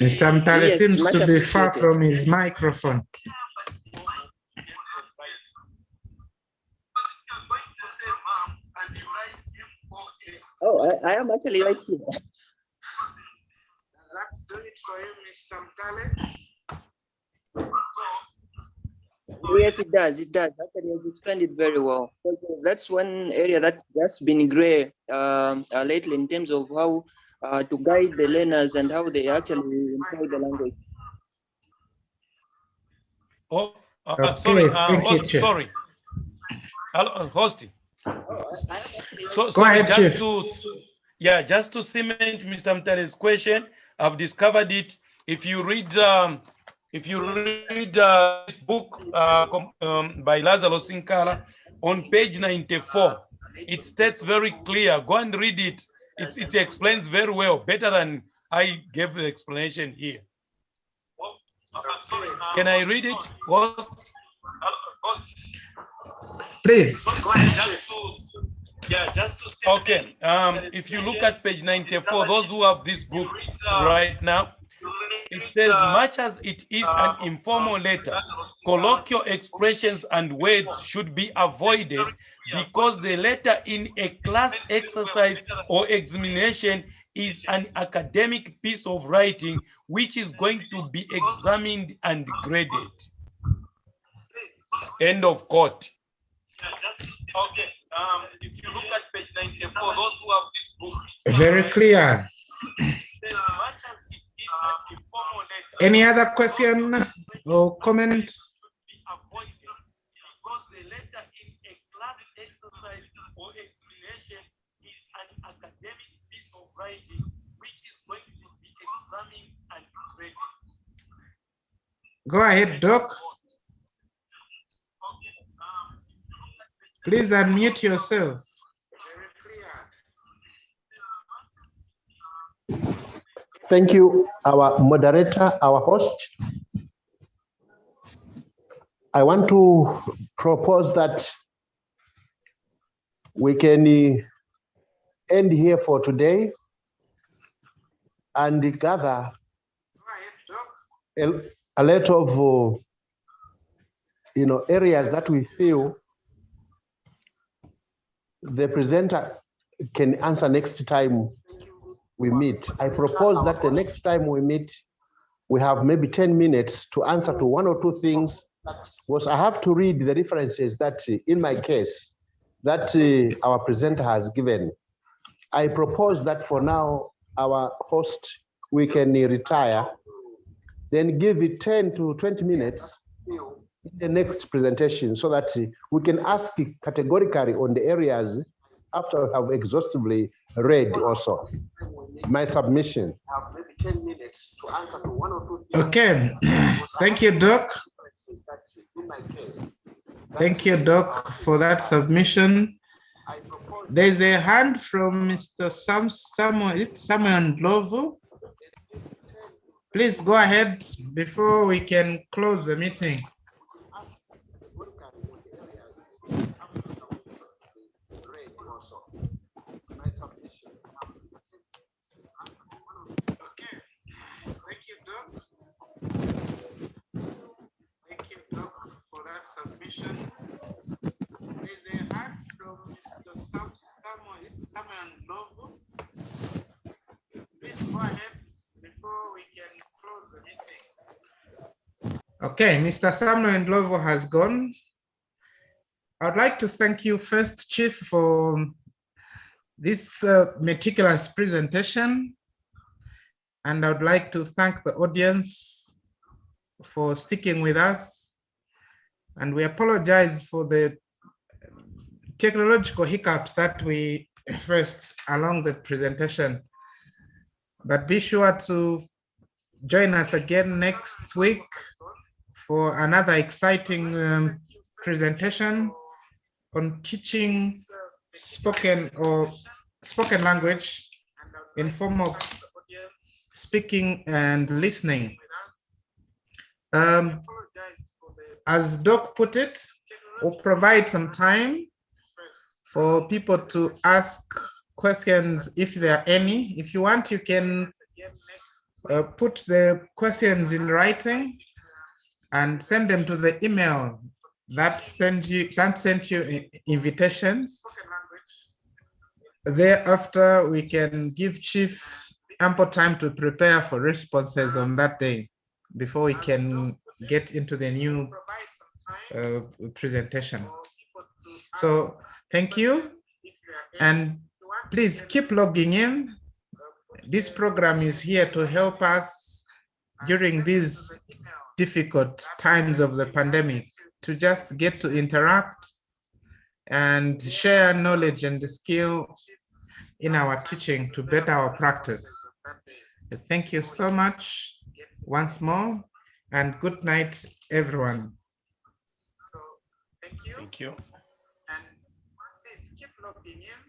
Mr. Mtale Yes, seems much to be far appreciated. from his microphone. Oh, I am actually right here. Does that do it for you, Mr. Mtale? Yes, it does. It does. Actually, you explained it very well. That's one area that's been gray lately in terms of how to guide the learners and how they actually employ the language. Oh, Okay, sorry, thank you, host, Chief. sorry. Hello, host. So, Go sorry, ahead, just Chief. just to cement Mr. Mtale's question, I've discovered it. If you read this book by Lazaro Sinkala on page 94, it states very clear. Go and read it. It explains very well, better than I gave the explanation here. Can I read it? Please. Okay. If you look at page 94, those who have this book right now, it says, much as it is an informal letter, colloquial expressions and words should be avoided because the letter in a class exercise or examination is an academic piece of writing which is going to be examined and graded. End of quote. Okay. If you look at page 94, those who have this book. Very clear. Any other question or comment? Go ahead, Doc. Please unmute yourself. Thank you, our moderator, our host. I want to propose that we can end here for today and gather a lot of areas that we feel the presenter can answer next time we meet. I propose that the next time we meet, we have maybe 10 minutes to answer to one or two things, because I have to read the references that, in my case, that our presenter has given. I propose that for now, our host, we can retire, then give it 10 to 20 minutes in the next presentation so that we can ask categorically on the areas after I have exhaustively read also my submission. Okay, thank you, Doc. Thank you, Doc, for that submission. There's a hand from Mr. Samuel Ndlovu. Please go ahead before we can close the meeting. Submission. There's a hand from Mr. Samuel Ndlovu. Please go ahead before we can close the meeting. Okay, Mr. Samuel Ndlovu has gone. I'd like to thank you first, Chief, for this meticulous presentation. And I'd like to thank the audience for sticking with us. And we apologize for the technological hiccups that we faced along the presentation. But be sure to join us again next week for another exciting presentation on teaching spoken language in form of speaking and listening. As Doc put it, we'll provide some time for people to ask questions if there are any. If you want, you can put the questions in writing and send them to the email that sent you invitations. Thereafter, we can give Chief ample time to prepare for responses on that day before we can get into the new presentation. So thank you, and please keep logging in. This program is here to help us during these difficult times of the pandemic to just get to interact and share knowledge and the skill in our teaching to better our practice. Thank you so much once more, and good night, everyone. Thank you. Thank you. And please keep logging in.